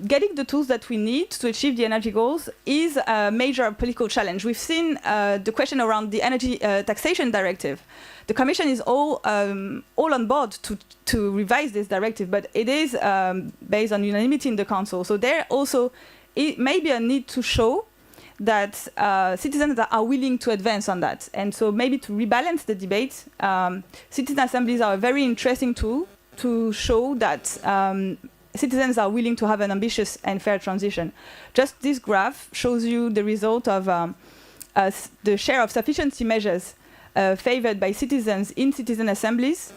getting the tools that we need to achieve the energy goals is a major political challenge. We've seen the question around the energy taxation directive. The Commission is all on board to revise this directive, but it is based on unanimity in the Council. So there also it may be a need to show that citizens are willing to advance on that. And so maybe to rebalance the debate, citizen assemblies are a very interesting tool to show that citizens are willing to have an ambitious and fair transition. Just this graph shows you the result of the share of sufficiency measures favored by citizens in citizen assemblies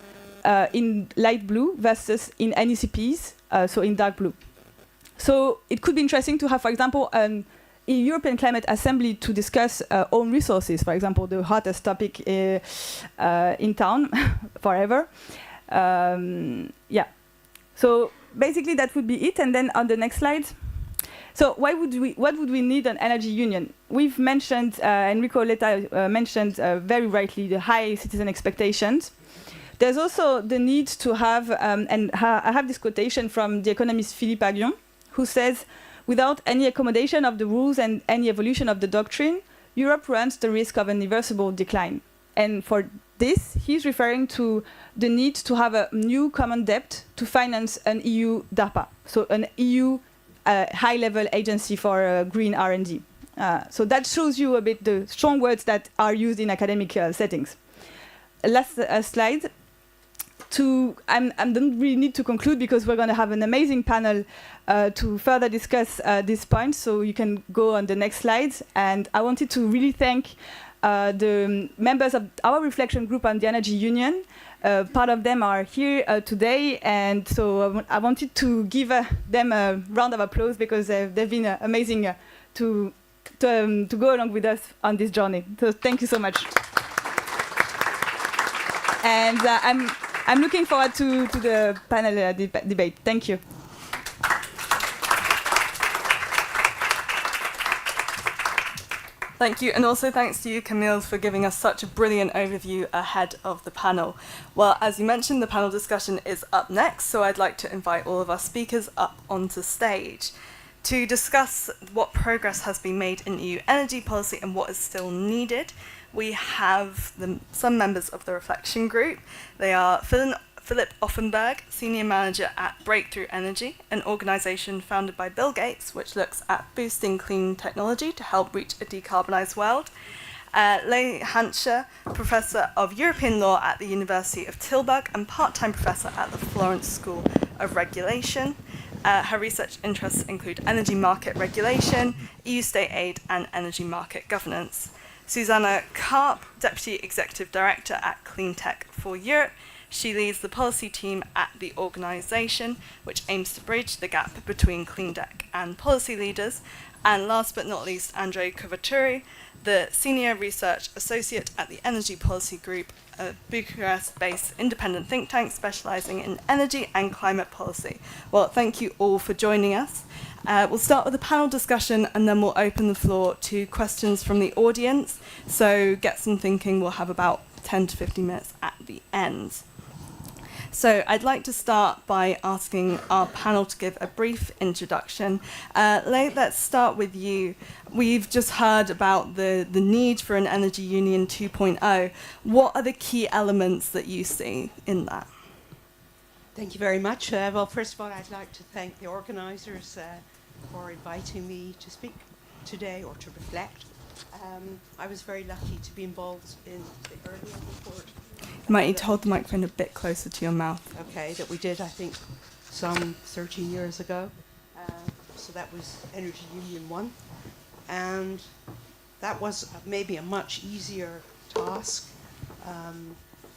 in light blue versus in NECPs, so in dark blue. So it could be interesting to have, for example, a European Climate Assembly to discuss own resources, for example, the hottest topic in town forever. Yeah. So basically, that would be it. And then on the next slide. So what would we need an energy union? We've mentioned, Enrico Letta mentioned very rightly, the high citizen expectations. There's also the need to have, and I have this quotation from the economist Philippe Aghion, who says, without any accommodation of the rules and any evolution of the doctrine, Europe runs the risk of an irreversible decline. And for this, he's referring to the need to have a new common debt to finance an EU DARPA, so an EU high-level agency for green R&D. So that shows you a bit the strong words that are used in academic settings. Last slide. I don't really need to conclude because we're going to have an amazing panel to further discuss these points, so you can go on the next slides. And I wanted to really thank the members of our reflection group on the Energy Union. Part of them are here today, and so I wanted to give them a round of applause because they've been amazing to go along with us on this journey. So thank you so much. And I'm looking forward to the panel debate. Thank you. Thank you, and also thanks to you, Camille, for giving us such a brilliant overview ahead of the panel. Well, as you mentioned, the panel discussion is up next, so I'd like to invite all of our speakers up onto stage to discuss what progress has been made in EU energy policy and what is still needed. We have some members of the Reflection Group. They are Philip Offenberg, Senior Manager at Breakthrough Energy, an organisation founded by Bill Gates, which looks at boosting clean technology to help reach a decarbonised world. Leigh Hanscher, Professor of European Law at the University of Tilburg and part-time Professor at the Florence School of Regulation. Her research interests include energy market regulation, EU state aid, and energy market governance. Susanna Karp, Deputy Executive Director at Clean Tech for Europe. She leads the policy team at the organisation, which aims to bridge the gap between clean tech and policy leaders. And last but not least, Andrei Kovaturi, the Senior Research Associate at the Energy Policy Group, a Bucharest-based independent think tank specialising in energy and climate policy. Well, thank you all for joining us. We'll start with a panel discussion and then we'll open the floor to questions from the audience. So get some thinking. We'll have about 10 to 15 minutes at the end. So I'd like to start by asking our panel to give a brief introduction. Leigh, let's start with you. We've just heard about the need for an Energy Union 2.0. What are the key elements that you see in that? Thank you very much. Well, first of all, I'd like to thank the organisers for inviting me to speak today or to reflect. I was very lucky to be involved in the earlier report. You might need to hold the microphone a bit closer to your mouth. Okay, that we did, I think, some 13 years ago. So that was Energy Union 1. And that was maybe a much easier task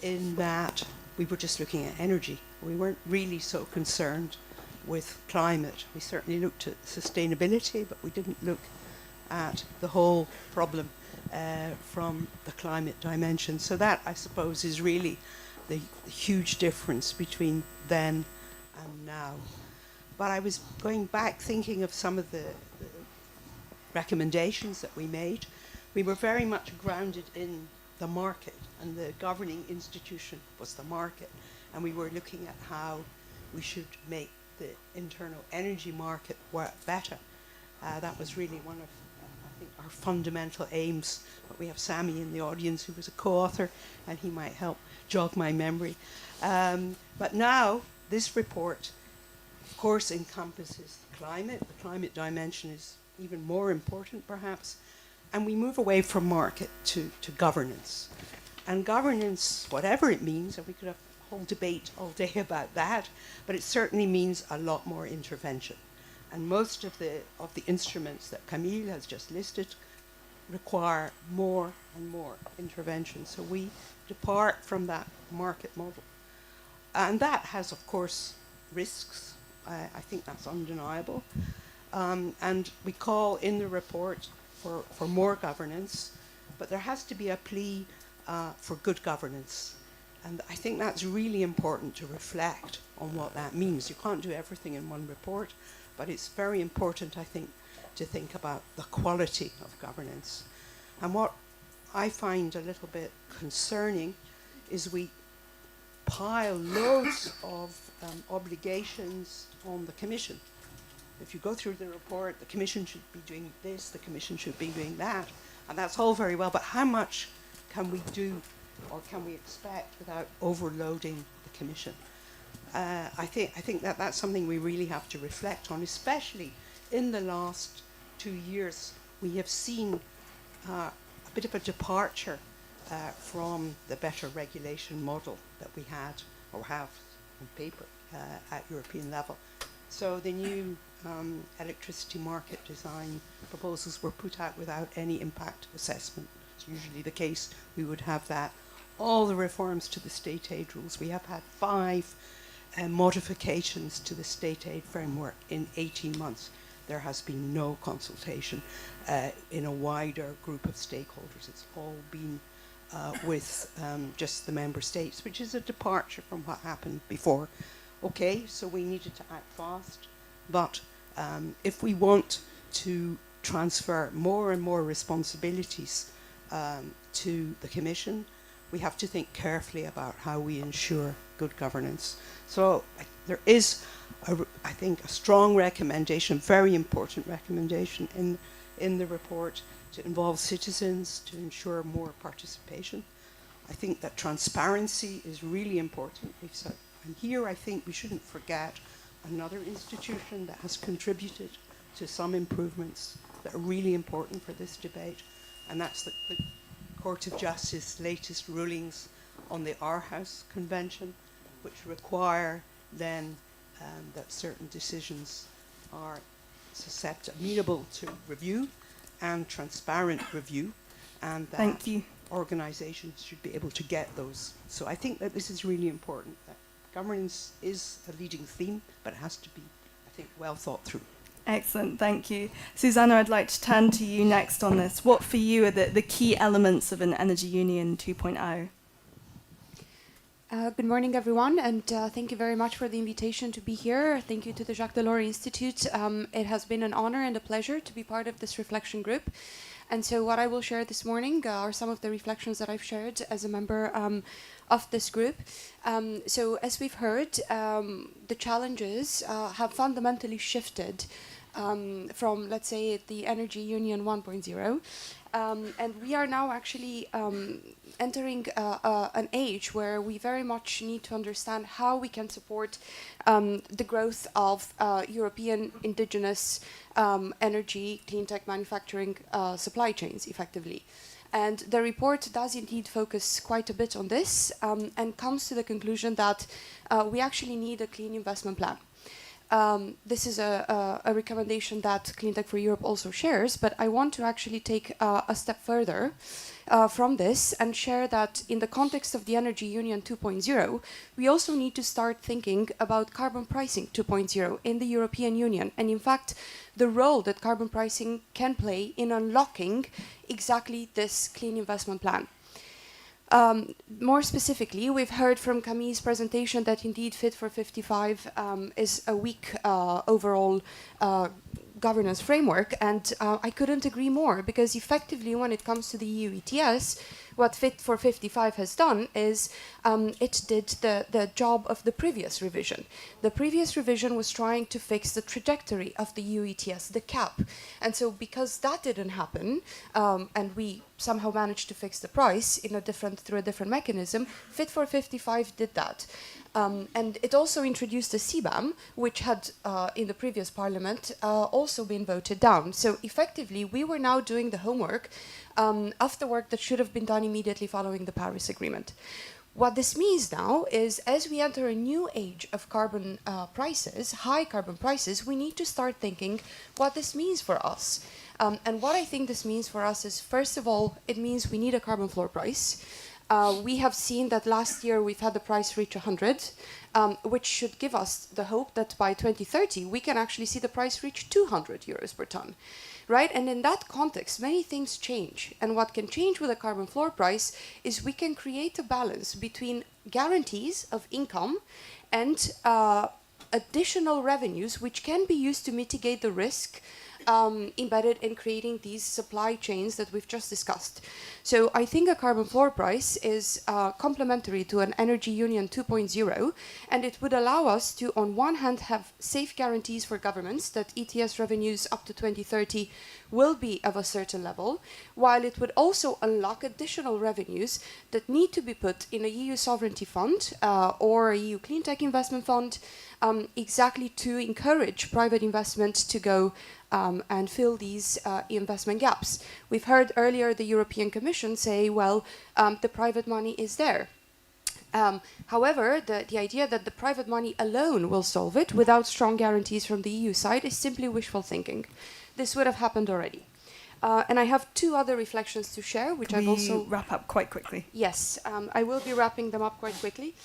in that we were just looking at energy. We weren't really so concerned with climate. We certainly looked at sustainability, but we didn't look at the whole problem from the climate dimension. So that, I suppose, is really the huge difference between then and now. But I was going back thinking of some of the recommendations that we made. We were very much grounded in the market, and the governing institution was the market. And we were looking at how we should make the internal energy market work better. That was really one of our fundamental aims. But we have Sami in the audience who was a co-author, and he might help jog my memory. But now this report, of course, encompasses climate. The climate dimension is even more important, perhaps. And we move away from market to governance. And governance, whatever it means, and we could have a whole debate all day about that, but it certainly means a lot more intervention. And most of the instruments that Camille has just listed require more and more intervention. So we depart from that market model. And that has, of course, risks. I think that's undeniable. And we call in the report for more governance, but there has to be a plea for good governance. And I think that's really important to reflect on what that means. You can't do everything in one report, but it's very important, I think, to think about the quality of governance. And what I find a little bit concerning is we pile loads of obligations on the Commission. If you go through the report, the Commission should be doing this, the Commission should be doing that, and that's all very well, but how much can we do or can we expect without overloading the Commission? I think that that's something we really have to reflect on, especially in the last 2 years. We have seen a bit of a departure from the better regulation model that we had or have on paper at European level. So the new electricity market design proposals were put out without any impact assessment. It's usually the case we would have that. All the reforms to the state aid rules, we have had 5 modifications to the state aid framework in 18 months. There has been no consultation in a wider group of stakeholders. It's all been with just the member states, which is a departure from what happened before. Okay, so we needed to act fast, but if we want to transfer more and more responsibilities to the Commission, we have to think carefully about how we ensure good governance. So there is, I think, a strong recommendation, very important recommendation in the report to involve citizens, to ensure more participation. I think that transparency is really important. We've said, and here I think we shouldn't forget another institution that has contributed to some improvements that are really important for this debate, and that's the Court of Justice's latest rulings on the Aarhus Convention, which require then that certain decisions are amenable to review and transparent review, and that Thank you. organizations should be able to get those. So I think that this is really important, that governance is a leading theme, but it has to be, I think, well thought through. Excellent, thank you. Susanna, I'd like to turn to you next on this. What for you are the key elements of an Energy Union 2.0? Good morning, everyone, and thank you very much for the invitation to be here. Thank you to the Jacques Delors Institute. It has been an honor and a pleasure to be part of this reflection group. And so what I will share this morning are some of the reflections that I've shared as a member of this group. So as we've heard, the challenges have fundamentally shifted from, let's say, the Energy Union 1.0. And we are now actually entering an age where we very much need to understand how we can support the growth of European indigenous energy, clean tech manufacturing supply chains effectively. And the report does indeed focus quite a bit on this and comes to the conclusion that we actually need a clean investment plan. This is a recommendation that Cleantech for Europe also shares, but I want to actually take a step further from this and share that in the context of the Energy Union 2.0, we also need to start thinking about carbon pricing 2.0 in the European Union, and in fact, the role that carbon pricing can play in unlocking exactly this clean investment plan. More specifically, we've heard from Camille's presentation that indeed Fit for 55 is a weak overall governance framework, and I couldn't agree more, because effectively when it comes to the EU ETS, what Fit for 55 has done is it did the job of the previous revision. The previous revision was trying to fix the trajectory of the EU ETS, the cap. And so because that didn't happen, and we somehow managed to fix the price through a different mechanism, Fit for 55 did that. And it also introduced a CBAM, which had, in the previous parliament, also been voted down. So effectively, we were now doing the homework of the work that should have been done immediately following the Paris Agreement. What this means now is, as we enter a new age of carbon prices, high carbon prices, we need to start thinking what this means for us. And what I think this means for us is, first of all, it means we need a carbon floor price. We have seen that last year we've had the price reach 100, which should give us the hope that by 2030 we can actually see the price reach 200 euros per ton, right? And in that context, many things change. And what can change with a carbon floor price is we can create a balance between guarantees of income and additional revenues, which can be used to mitigate the risk embedded in creating these supply chains that we've just discussed. So I think a carbon floor price is complementary to an Energy Union 2.0, and it would allow us to, on one hand, have safe guarantees for governments that ETS revenues up to 2030 will be of a certain level, while it would also unlock additional revenues that need to be put in a EU sovereignty fund or a EU clean tech investment fund, exactly to encourage private investment to go and fill these investment gaps. We've heard earlier the European Commission say, well, the private money is there. However, the idea that the private money alone will solve it without strong guarantees from the EU side is simply wishful thinking. This would have happened already. And I have two other reflections to share, which I've also... wrap up quite quickly? Yes, I will be wrapping them up quite quickly.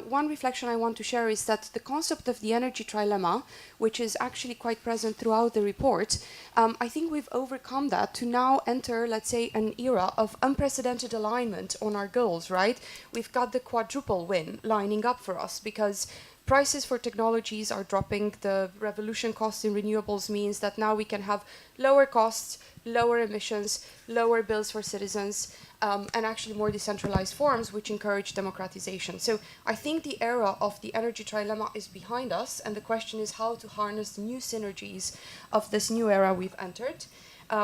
One reflection I want to share is that the concept of the energy trilemma, which is actually quite present throughout the report, I think we've overcome that to now enter, let's say, an era of unprecedented alignment on our goals, right? We've got the quadruple win lining up for us because prices for technologies are dropping. The revolution cost in renewables means that now we can have lower costs, lower emissions, lower bills for citizens, and actually more decentralized forms which encourage democratization. So I think the era of the energy trilemma is behind us, and the question is how to harness the new synergies of this new era we've entered,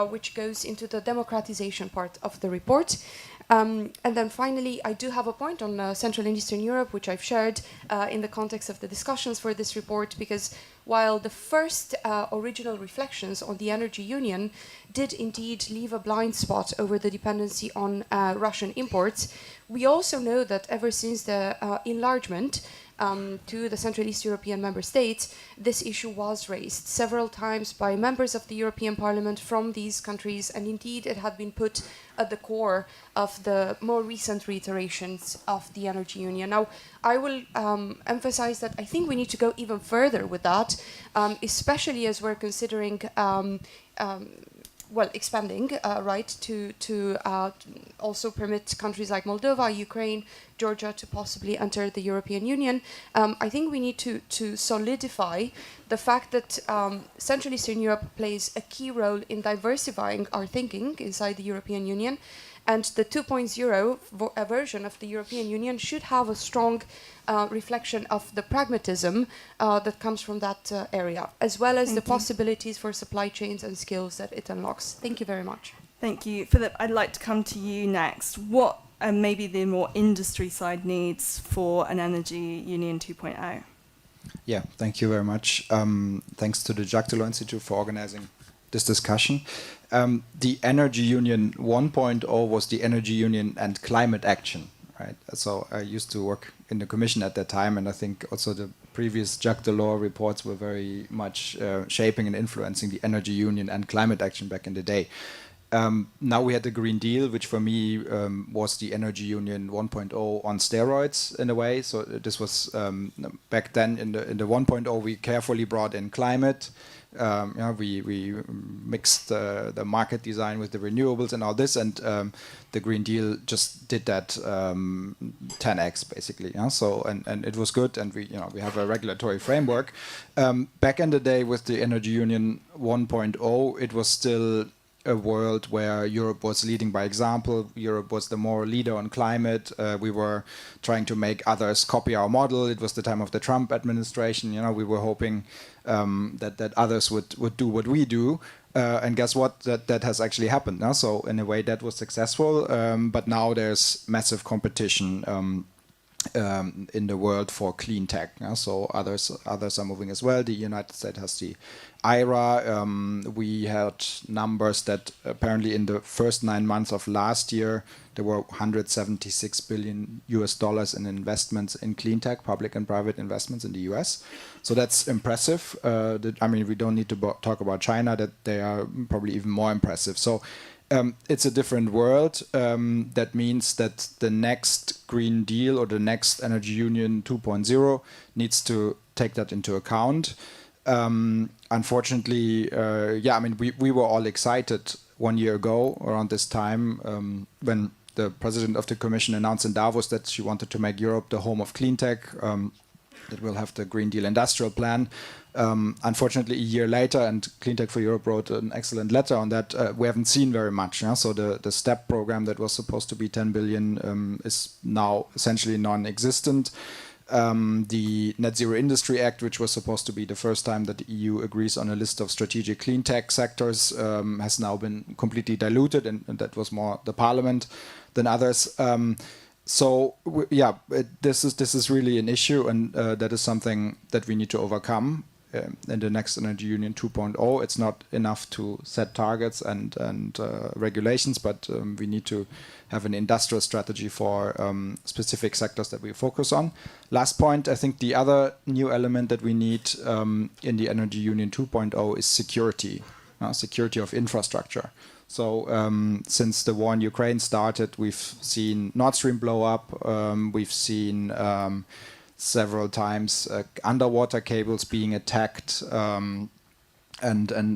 which goes into the democratization part of the report. And then finally, I do have a point on Central and Eastern Europe, which I've shared in the context of the discussions for this report, because while the first original reflections on the energy union did indeed leave a blind spot over the dependency on Russian imports, we also know that ever since the enlargement, to the Central East European member states, this issue was raised several times by members of the European Parliament from these countries, and indeed it had been put at the core of the more recent reiterations of the Energy Union. Now, I will emphasize that I think we need to go even further with that, especially as we're considering expanding, to also permit countries like Moldova, Ukraine, Georgia to possibly enter the European Union. I think we need to solidify the fact that Central Eastern Europe plays a key role in diversifying our thinking inside the European Union, and the 2.0 version of the European Union should have a strong reflection of the pragmatism that comes from that area, as well as the possibilities for supply chains and skills that it unlocks. Thank you very much. Thank you. Philip, I'd like to come to you next. What are maybe the more industry side needs for an Energy Union 2.0? Yeah, thank you very much. Thanks to the Jacques Delors Institute for organizing this discussion. The Energy Union 1.0 was the Energy Union and climate action, right? So I used to work in the Commission at that time, and I think also the previous Jacques Delors reports were very much shaping and influencing the Energy Union and climate action back in the day. Now we had the Green Deal, which for me was the Energy Union 1.0 on steroids in a way. So this was back then in the 1.0 we carefully brought in climate. We mixed the market design with the renewables and all this, and the Green Deal just did that 10x basically. So and it was good, and we have a regulatory framework. Back in the day with the Energy Union 1.0, it was still a world where Europe was leading by example. Europe was the more leader on climate. We were trying to make others copy our model. It was the time of the Trump administration. We were hoping that others would do what we do. And guess what? That has actually happened. So in a way that was successful. But now there's massive competition in the world for clean tech. So others are moving as well. The United States has the IRA. We had numbers that apparently in the first 9 months of last year there were $176 billion in investments in clean tech, public and private investments in the US. So that's impressive. We don't need to talk about China, that they are probably even more impressive. So it's a different world. That means that the next Green Deal or the next Energy Union 2.0 needs to take that into account. Unfortunately, we were all excited 1 year ago around this time when the president of the Commission announced in Davos that she wanted to make Europe the home of clean tech, that we'll have the Green Deal industrial plan. Unfortunately, a year later, and Clean Tech for Europe wrote an excellent letter on that, we haven't seen very much. So the STEP program that was supposed to be 10 billion is now essentially non-existent. The Net Zero Industry Act, which was supposed to be the first time that the EU agrees on a list of strategic clean tech sectors, has now been completely diluted, and that was more the Parliament than others. This is really an issue, and that is something that we need to overcome in the next Energy Union 2.0. It's not enough to set targets and regulations, but we need to have an industrial strategy for specific sectors that we focus on. Last point, I think the other new element that we need in the Energy Union 2.0 is security, security of infrastructure. So since the war in Ukraine started, we've seen Nord Stream blow up. We've seen several times underwater cables being attacked, and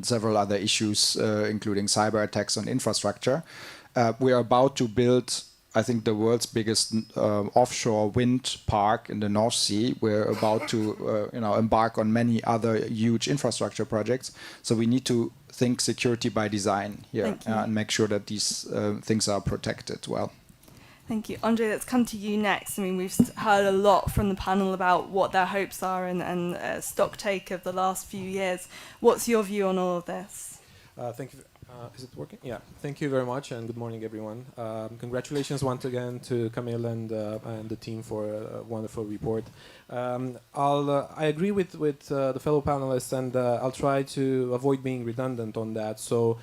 several other issues, including cyber attacks on infrastructure. We are about to build, I think, the world's biggest offshore wind park in the North Sea. We're about to embark on many other huge infrastructure projects. So we need to think security by design here and make sure that these things are protected well. Thank you. Andre, let's come to you next. We've heard a lot from the panel about what their hopes are and stock take of the last few years. What's your view on all of this? Thank you. Is it working? Yeah. Thank you very much, and good morning, everyone. Congratulations once again to Camille and the team for a wonderful report. I agree with the fellow panelists, and I'll try to avoid being redundant on that. So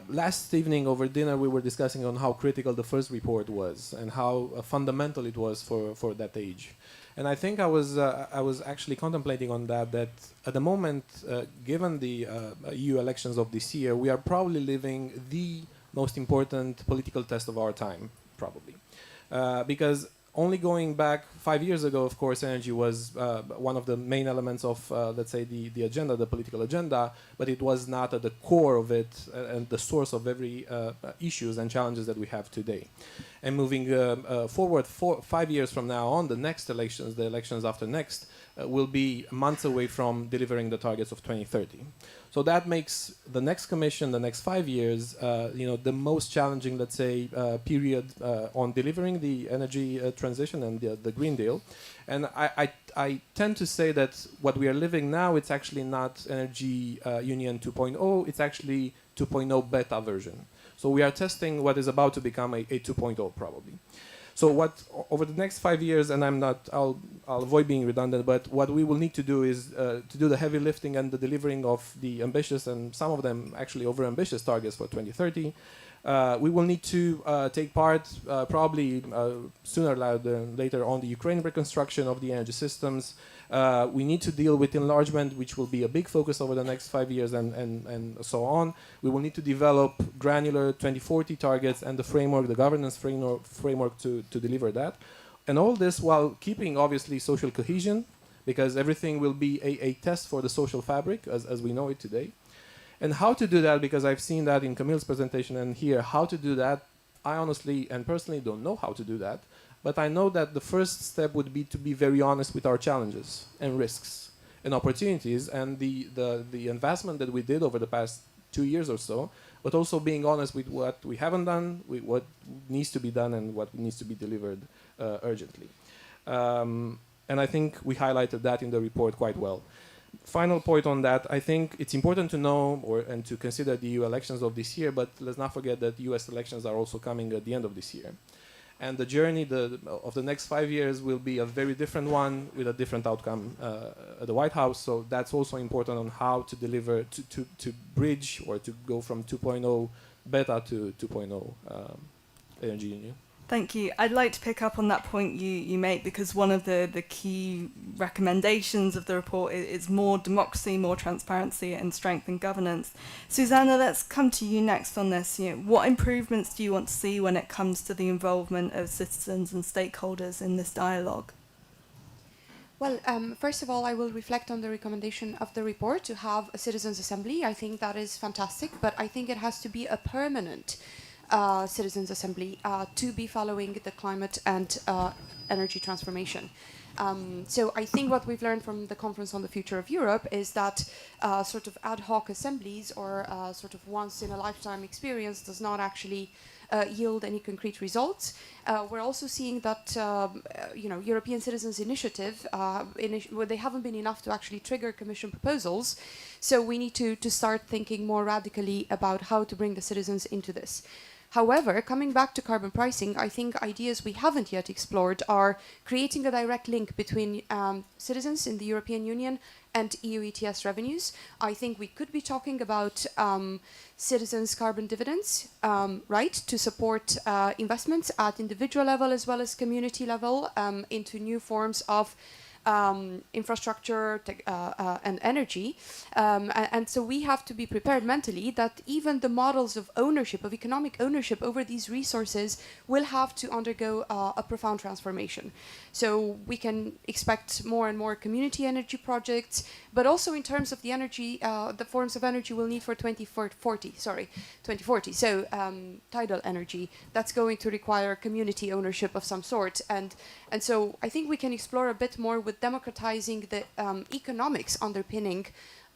last evening over dinner, we were discussing on how critical the first report was and how fundamental it was for that age. And I think I was actually contemplating on that at the moment, given the EU elections of this year, we are probably living the most important political test of our time, probably. Because only going back 5 years ago, of course, energy was one of the main elements of, let's say, the agenda, the political agenda, but it was not at the core of it and the source of every issues and challenges that we have today. And moving forward 5 years from now on, the next elections, the elections after next, will be months away from delivering the targets of 2030. So that makes the next commission, the next 5 years, the most challenging, let's say, period on delivering the energy transition and the Green Deal. And I tend to say that what we are living now, it's actually not Energy Union 2.0, it's actually 2.0 beta version. So we are testing what is about to become a 2.0 probably. So what over the next 5 years, and I'll avoid being redundant, but what we will need to do is to do the heavy lifting and the delivering of the ambitious and some of them actually over-ambitious targets for 2030. We will need to take part probably sooner rather than later on the Ukraine reconstruction of the energy systems. We need to deal with enlargement, which will be a big focus over the next 5 years and so on. We will need to develop granular 2040 targets and the framework, the governance framework to deliver that. And all this while keeping, obviously, social cohesion, because everything will be a test for the social fabric as we know it today. And how to do that, because I've seen that in Camille's presentation and here, how to do that, I honestly and personally don't know how to do that. But I know that the first step would be to be very honest with our challenges and risks and opportunities and the investment that we did over the past 2 years or so, but also being honest with what we haven't done, with what needs to be done and what needs to be delivered urgently. And I think we highlighted that in the report quite well. Final point on that, I think it's important to know and to consider the EU elections of this year, but let's not forget that US elections are also coming at the end of this year. And the journey of the next 5 years will be a very different one with a different outcome at the White House. So that's also important on how to deliver, to bridge or to go from 2.0 beta to 2.0 Energy Union. Thank you. I'd like to pick up on that point you make, because one of the key recommendations of the report is more democracy, more transparency and strengthened governance. Susanna, let's come to you next on this. What improvements do you want to see when it comes to the involvement of citizens and stakeholders in this dialogue? Well, first of all, I will reflect on the recommendation of the report to have a citizens' assembly. I think that is fantastic, but I think it has to be a permanent citizens' assembly to be following the climate and energy transformation. So I think what we've learned from the Conference on the Future of Europe is that sort of ad hoc assemblies or sort of once-in-a-lifetime experience does not actually yield any concrete results. We're also seeing that European Citizens Initiative, they haven't been enough to actually trigger Commission proposals. So we need to start thinking more radically about how to bring the citizens into this. However, coming back to carbon pricing, I think ideas we haven't yet explored are creating a direct link between citizens in the European Union and EU ETS revenues. I think we could be talking about citizens' carbon dividends, right, to support investments at individual level as well as community level into new forms of infrastructure and energy. And so we have to be prepared mentally that even the models of ownership, of economic ownership over these resources will have to undergo a profound transformation. So we can expect more and more community energy projects, but also in terms of the energy, the forms of energy we'll need for 2040. So tidal energy, that's going to require community ownership of some sort. And so I think we can explore a bit more with democratizing the economics underpinning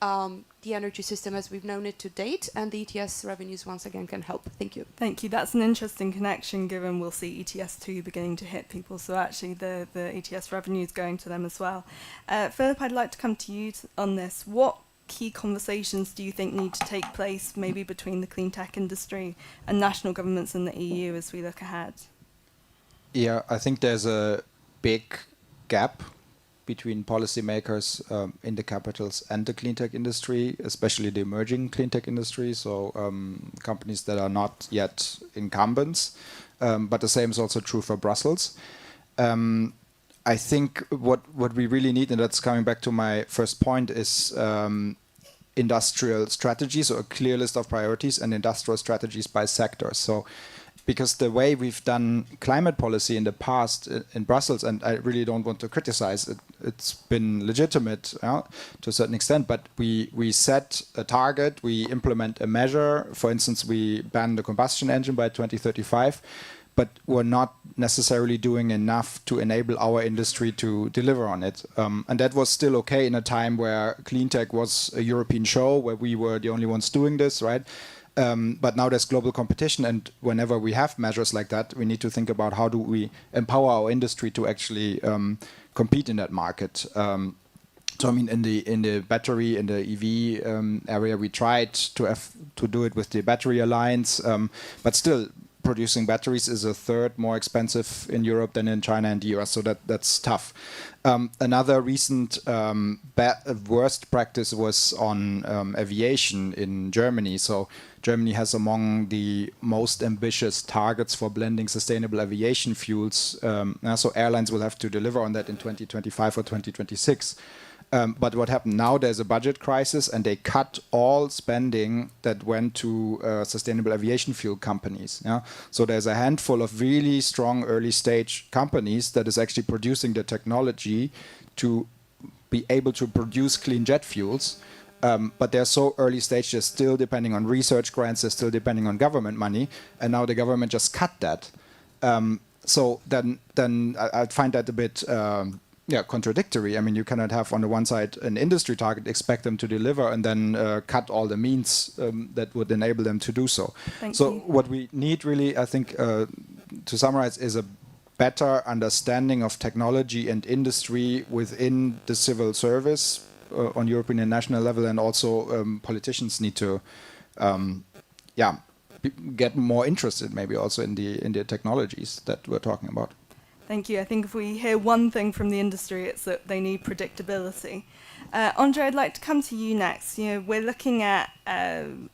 the energy system as we've known it to date, and the ETS revenues once again can help. Thank you. Thank you. That's an interesting connection, given we'll see ETS2 beginning to hit people, so actually the ETS revenues going to them as well. Philip, I'd like to come to you on this. What key conversations do you think need to take place, maybe between the clean tech industry and national governments in the EU as we look ahead? Yeah, I think there's a big gap between policymakers in the capitals and the clean tech industry, especially the emerging clean tech industry, so companies that are not yet incumbents, but the same is also true for Brussels. I think what we really need, and that's coming back to my first point, is industrial strategies, or a clear list of priorities and industrial strategies by sector. So, because the way we've done climate policy in the past in Brussels, and I really don't want to criticize it, it's been legitimate to a certain extent, but we set a target, we implement a measure. For instance, we ban the combustion engine by 2035, but we're not necessarily doing enough to enable our industry to deliver on it. And that was still okay in a time where clean tech was a European show, where we were the only ones doing this, right? But now there's global competition, and whenever we have measures like that, we need to think about how do we empower our industry to actually compete in that market. So I mean, in the battery, in the EV area, we tried to do it with the Battery Alliance, but still, producing batteries is a third more expensive in Europe than in China and the US, so that's tough. Another recent worst practice was on aviation in Germany. So Germany has among the most ambitious targets for blending sustainable aviation fuels. So airlines will have to deliver on that in 2025 or 2026. But what happened now, there's a budget crisis, and they cut all spending that went to sustainable aviation fuel companies. Yeah? So there's a handful of really strong early stage companies that is actually producing the technology to be able to produce clean jet fuels. But they're so early stage, they're still depending on research grants, they're still depending on government money, and now the government just cut that. So then I'd find that a bit contradictory. I mean, you cannot have on the one side an industry target, expect them to deliver, and then cut all the means that would enable them to do so. Thank you. What we need really, I think, to summarize, is a better understanding of technology and industry within the civil service on European and national level, and also politicians need to get more interested maybe also in the technologies that we're talking about. Thank you. I think if we hear one thing from the industry, it's that they need predictability. Andre, I'd like to come to you next. We're looking at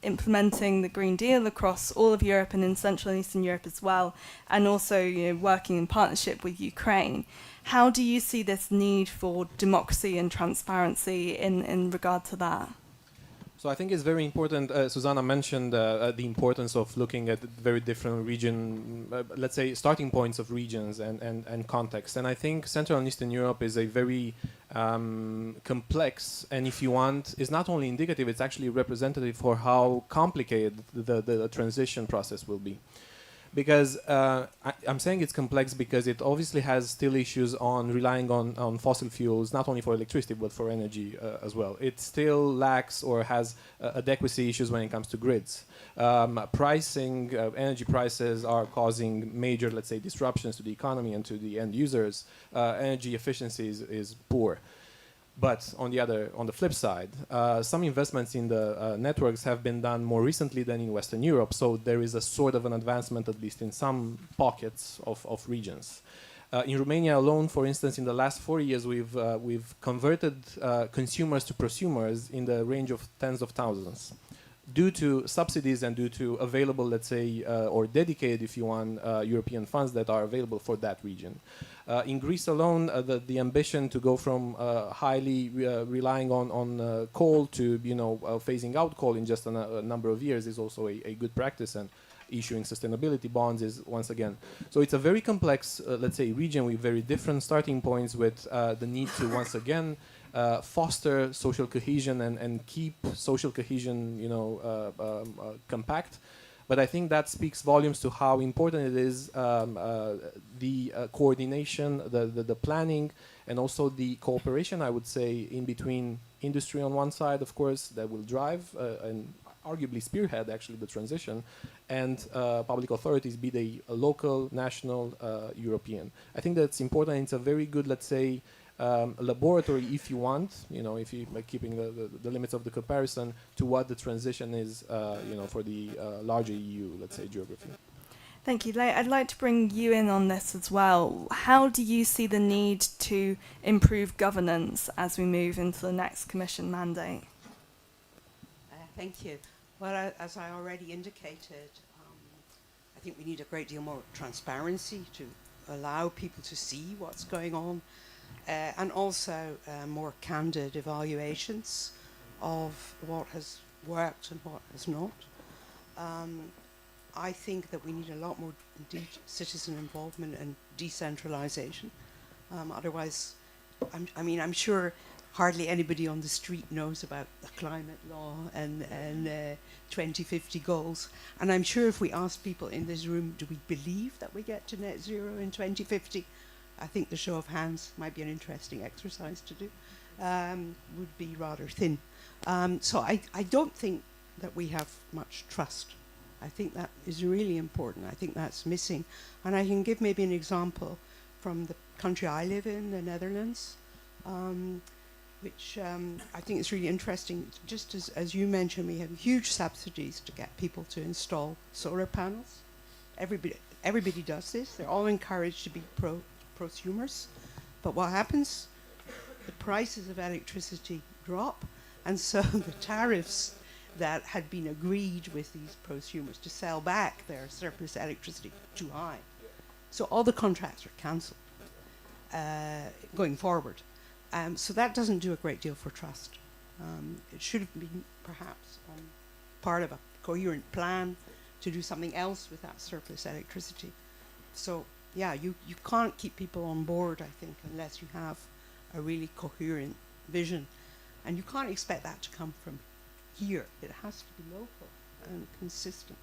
implementing the Green Deal across all of Europe and in Central and Eastern Europe as well, and also working in partnership with Ukraine. How do you see this need for democracy and transparency in regard to that? So I think it's very important. Susanna mentioned the importance of looking at very different let's say starting points of regions and context. And I think Central and Eastern Europe is a very complex, and if you want, is not only indicative, it's actually representative for how complicated the transition process will be. Because I'm saying it's complex because it obviously has still issues on relying on fossil fuels, not only for electricity, but for energy as well. It still lacks or has adequacy issues when it comes to grids. Pricing, energy prices are causing major, let's say, disruptions to the economy and to the end users. Energy efficiency is poor. But on the flip side, some investments in the networks have been done more recently than in Western Europe. So there is a sort of an advancement, at least in some pockets of regions. In Romania alone, for instance, in the last 4 years, we've converted consumers to prosumers in the range of tens of thousands, due to subsidies and due to available, let's say, or dedicated, if you want, European funds that are available for that region. In Greece alone, the ambition to go from highly relying on coal to phasing out coal in just a number of years is also a good practice, and issuing sustainability bonds is once again. So it's a very complex, let's say, region with very different starting points, with the need to once again foster social cohesion and keep social cohesion, compact. But I think that speaks volumes to how important it is, the coordination, the planning, and also the cooperation, I would say, in between industry on one side, of course, that will drive and arguably spearhead, actually, the transition, and public authorities, be they local, national, European. I think that's important. It's a very good, let's say, laboratory, if you want, if you like keeping the limits of the comparison to what the transition is, for the larger EU, let's say, geography. Thank you. I'd like to bring you in on this as well. How do you see the need to improve governance as we move into the next Commission mandate? Thank you. Well, as I already indicated, I think we need a great deal more transparency to allow people to see what's going on, and also more candid evaluations of what has worked and what has not. I think that we need a lot more citizen involvement and decentralization. Otherwise, I'm sure hardly anybody on the street knows about the climate law and 2050 goals. And I'm sure if we ask people in this room, do we believe that we get to net zero in 2050? I think the show of hands might be an interesting exercise to do. Would be rather thin. So I don't think that we have much trust. I think that is really important. I think that's missing. And I can give maybe an example from the country I live in, the Netherlands, which I think is really interesting. Just as you mentioned, we have huge subsidies to get people to install solar panels. Everybody does this. They're all encouraged to be prosumers. But what happens? The prices of electricity drop, and so the tariffs that had been agreed with these prosumers to sell back their surplus electricity too high. So all the contracts are cancelled going forward. So that doesn't do a great deal for trust. It should have been perhaps part of a coherent plan to do something else with that surplus electricity. So yeah, you can't keep people on board, I think, unless you have a really coherent vision. And you can't expect that to come from here. It has to be local and consistent.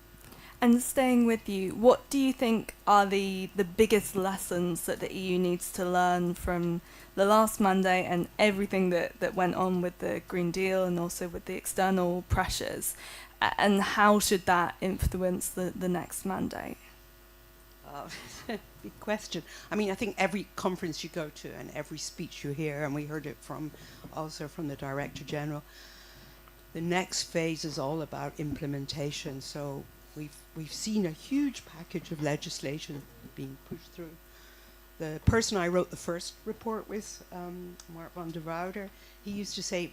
And staying with you, what do you think are the biggest lessons that the EU needs to learn from the last mandate and everything that went on with the Green Deal and also with the external pressures? And how should that influence the next mandate? Big question. I mean, I think every conference you go to and every speech you hear, and we heard it also from the Director General, the next phase is all about implementation. So we've seen a huge package of legislation being pushed through. The person I wrote the first report with, Mark van der Wouder, he used to say it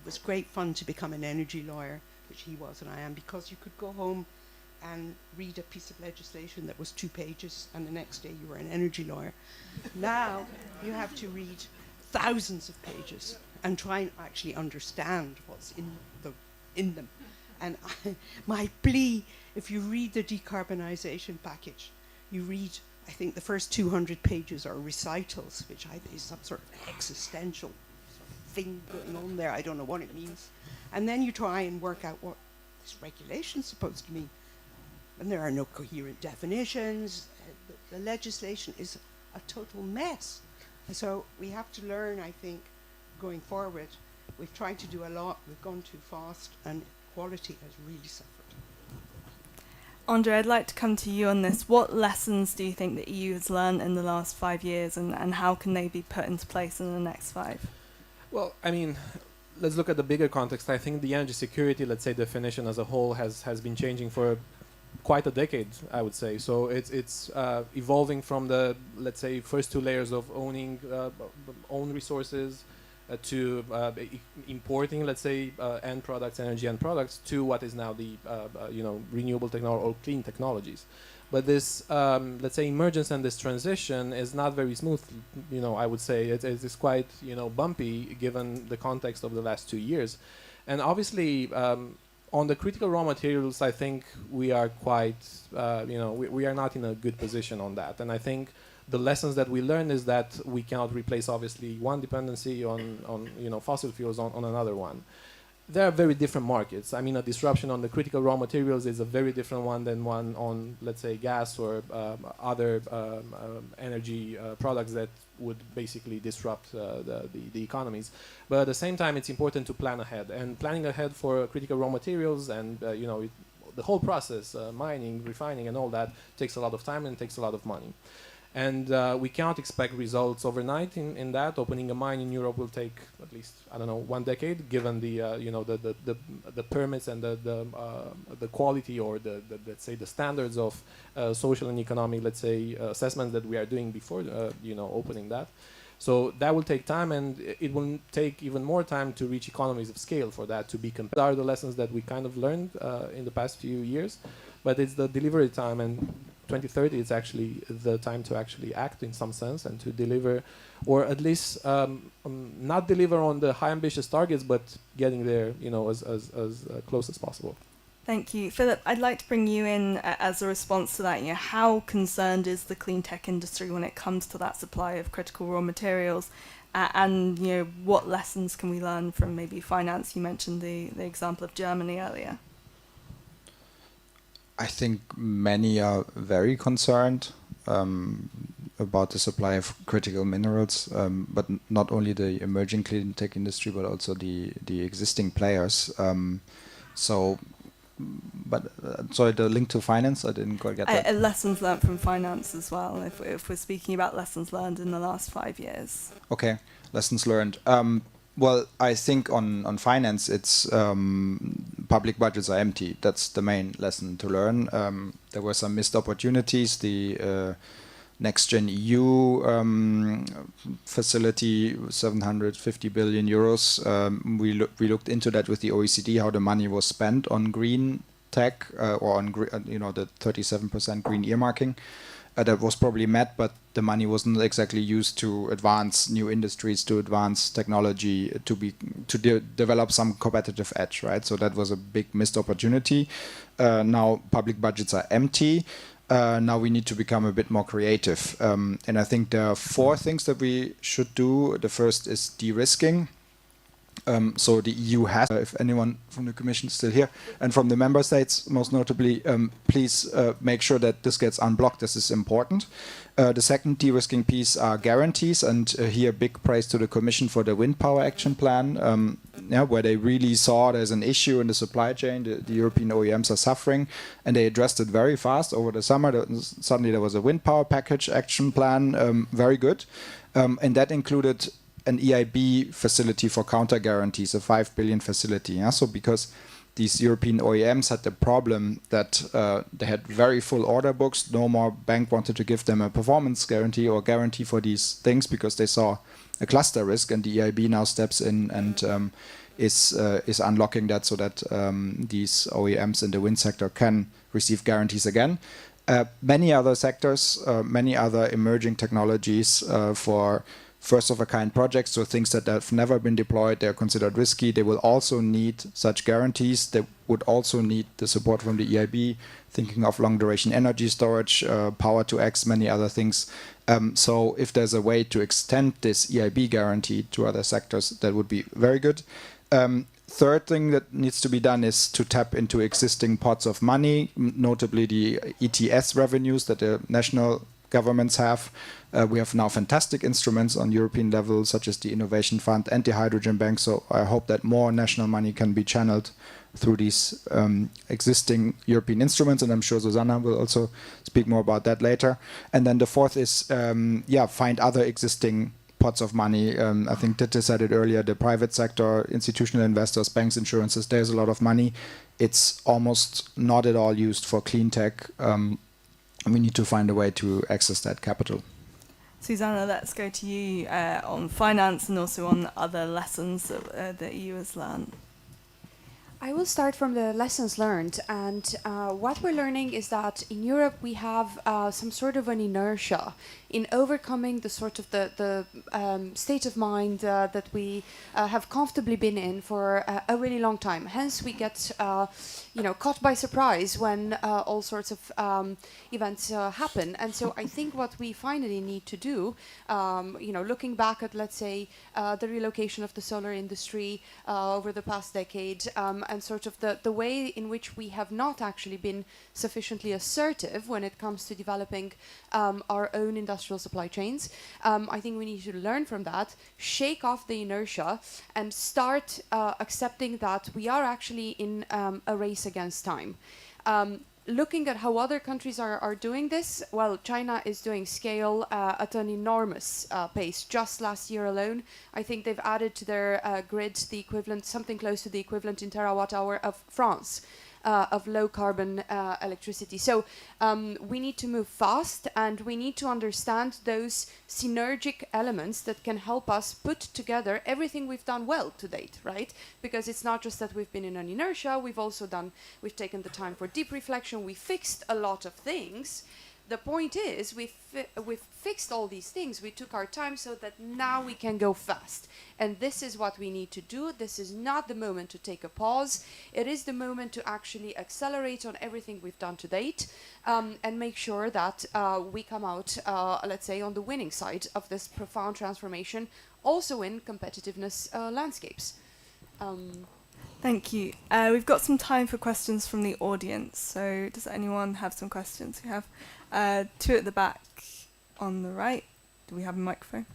was great fun to become an energy lawyer, which he was and I am, because you could go home and read a piece of legislation that was 2 pages, and the next day you were an energy lawyer. Now you have to read thousands of pages and try and actually understand what's in them. And my plea, if you read the decarbonisation package, you read, I think the first 200 pages are recitals, which I think is some sort of existential sort of thing going on there. I don't know what it means. And then you try and work out what this regulation is supposed to mean. And there are no coherent definitions. The legislation is a total mess. And so we have to learn, I think, going forward. We've tried to do a lot, we've gone too fast, and quality has really suffered. Andre, I'd like to come to you on this. What lessons do you think the EU has learned in the last 5 years, and how can they be put into place in the next 5? Well, I mean, let's look at the bigger context. I think the energy security, let's say, definition as a whole has been changing for quite a decade, I would say. So it's evolving from the, let's say, first 2 layers of owning own resources to importing, let's say, end products, energy end products, to what is now the renewable technology or clean technologies. But this, let's say, emergence and this transition is not very smooth. I would say it's quite bumpy given the context of the last 2 years, and obviously. On the critical raw materials, I think we are quite, we are not in a good position on that. And I think the lessons that we learned is that we cannot replace, obviously, one dependency on fossil fuels on another one. There are very different markets. I mean, a disruption on the critical raw materials is a very different one than one on, let's say, gas or other energy products that would basically disrupt the economies. But at the same time, it's important to plan ahead. And planning ahead for critical raw materials and the whole process, mining, refining, and all that takes a lot of time and takes a lot of money. And we cannot expect results overnight in that. Opening a mine in Europe will take at least, I don't know, 1 decade, given the the permits and the quality or the let's say the standards of social and economic, let's say, assessments that we are doing before opening that. So that will take time, and it will take even more time to reach economies of scale for that to be competitive. Are the lessons that we kind of learned in the past few years, but it's the delivery time and 2030 is actually the time to actually act in some sense and to deliver, or at least not deliver on the high ambitious targets, but getting there, as close as possible. Thank you. Philip, I'd like to bring you in as a response to that. How concerned is the clean tech industry when it comes to that supply of critical raw materials? And what lessons can we learn from maybe finance? You mentioned the example of Germany earlier. I think many are very concerned about the supply of critical minerals, but not only the emerging clean tech industry, but also the existing players. Sorry, the link to finance, I didn't quite get that. Lessons learned from finance as well, if we're speaking about lessons learned in the last 5 years. Okay, lessons learned. Well, I think on finance, it's public budgets are empty. That's the main lesson to learn. There were some missed opportunities. The Next Gen EU facility, 750 billion euros. We looked into that with the OECD, how the money was spent on green tech or on the 37% green earmarking. That was probably met, but the money wasn't exactly used to advance new industries, to advance technology, to develop some competitive edge, right? So that was a big missed opportunity. Now public budgets are empty. Now we need to become a bit more creative. And I think there are 4 things that we should do. The first is de-risking. So the EU has, if anyone from the Commission is still here, and from the member states, most notably, please make sure that this gets unblocked. This is important. The second de-risking piece are guarantees, and here big praise to the Commission for the wind power action plan, where they really saw there's an issue in the supply chain. The European OEMs are suffering, and they addressed it very fast over the summer. Suddenly there was a wind power package action plan, very good, and that included an EIB facility for counter guarantees, a 5 billion facility. Yeah? So because these European OEMs had the problem that they had very full order books, no more bank wanted to give them a performance guarantee or guarantee for these things because they saw a cluster risk, and the EIB now steps in and is unlocking that so that these OEMs in the wind sector can receive guarantees again. Many other sectors, many other emerging technologies for first-of-a-kind projects, so things that have never been deployed, they're considered risky. They will also need such guarantees. They would also need the support from the EIB, thinking of long-duration energy storage, power to X, many other things. So if there's a way to extend this EIB guarantee to other sectors, that would be very good. Third thing that needs to be done is to tap into existing pots of money, notably the ETS revenues that the national governments have. We have now fantastic instruments on European level, such as the Innovation Fund and the Hydrogen Bank. So I hope that more national money can be channeled through these existing European instruments. And I'm sure Susanna will also speak more about that later. And then the fourth is, find other existing pots of money. I think Titte said it earlier, the private sector, institutional investors, banks, insurances, there's a lot of money. It's almost not at all used for clean tech. We need to find a way to access that capital. Susanna, let's go to you on finance and also on other lessons that the EU has learned. I will start from the lessons learned, and what we're learning is that in Europe we have some sort of an inertia in overcoming the sort of the state of mind that we have comfortably been in for a really long time. Hence, we get caught by surprise when all sorts of events happen. And so I think what we finally need to do, looking back at, let's say, the relocation of the solar industry over the past decade, and sort of the way in which we have not actually been sufficiently assertive when it comes to developing our own industrial supply chains. I think we need to learn from that, shake off the inertia, and start accepting that we are actually in a race against time. Looking at how other countries are doing this, well, China is doing scale at an enormous pace. Just last year alone, I think they've added to their grid the equivalent, something close to the equivalent in terawatt hour of France. Of low carbon electricity. So we need to move fast, and we need to understand those synergic elements that can help us put together everything we've done well to date, right? Because it's not just that we've been in an inertia, we've taken the time for deep reflection, we fixed a lot of things, The point is, we've fixed all these things. We took our time so that now we can go fast. And this is what we need to do. This is not the moment to take a pause. It is the moment to actually accelerate on everything we've done to date, and make sure that we come out, let's say, on the winning side of this profound transformation, also in competitiveness landscapes. Thank you. We've got some time for questions from the audience. So does anyone have some questions? We have two at the back on the right. Do we have a microphone?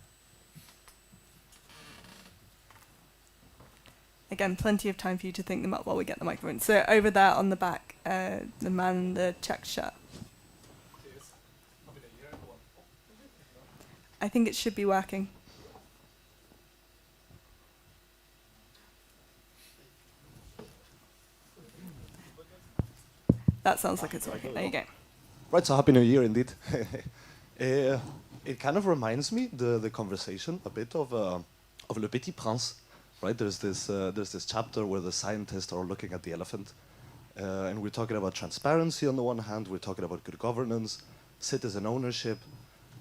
Again, plenty of time for you to think them up while we get the microphone. So over there on the back, the man in the checked shirt. I think it should be working. That sounds like it's working. There you go. Right, so Happy New Year indeed. It kind of reminds me, the conversation, a bit of Le Petit Prince, right? There's this chapter where the scientists are looking at the elephant, and we're talking about transparency on the one hand, we're talking about good governance, citizen ownership,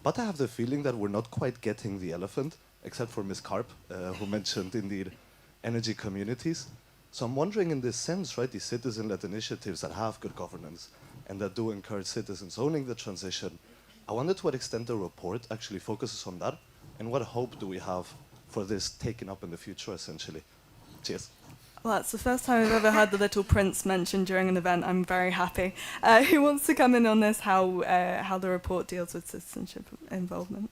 but I have the feeling that we're not quite getting the elephant, except for Ms. Karp, who mentioned indeed energy communities. So I'm wondering in this sense, right, these citizen-led initiatives that have good governance and that do encourage citizens owning the transition, I wonder to what extent the report actually focuses on that, and what hope do we have for this taken up in the future, essentially. Cheers. Well, that's the first time I've ever heard the Little Prince mentioned during an event. I'm very happy. Who wants to come in on this, how the report deals with citizenship involvement?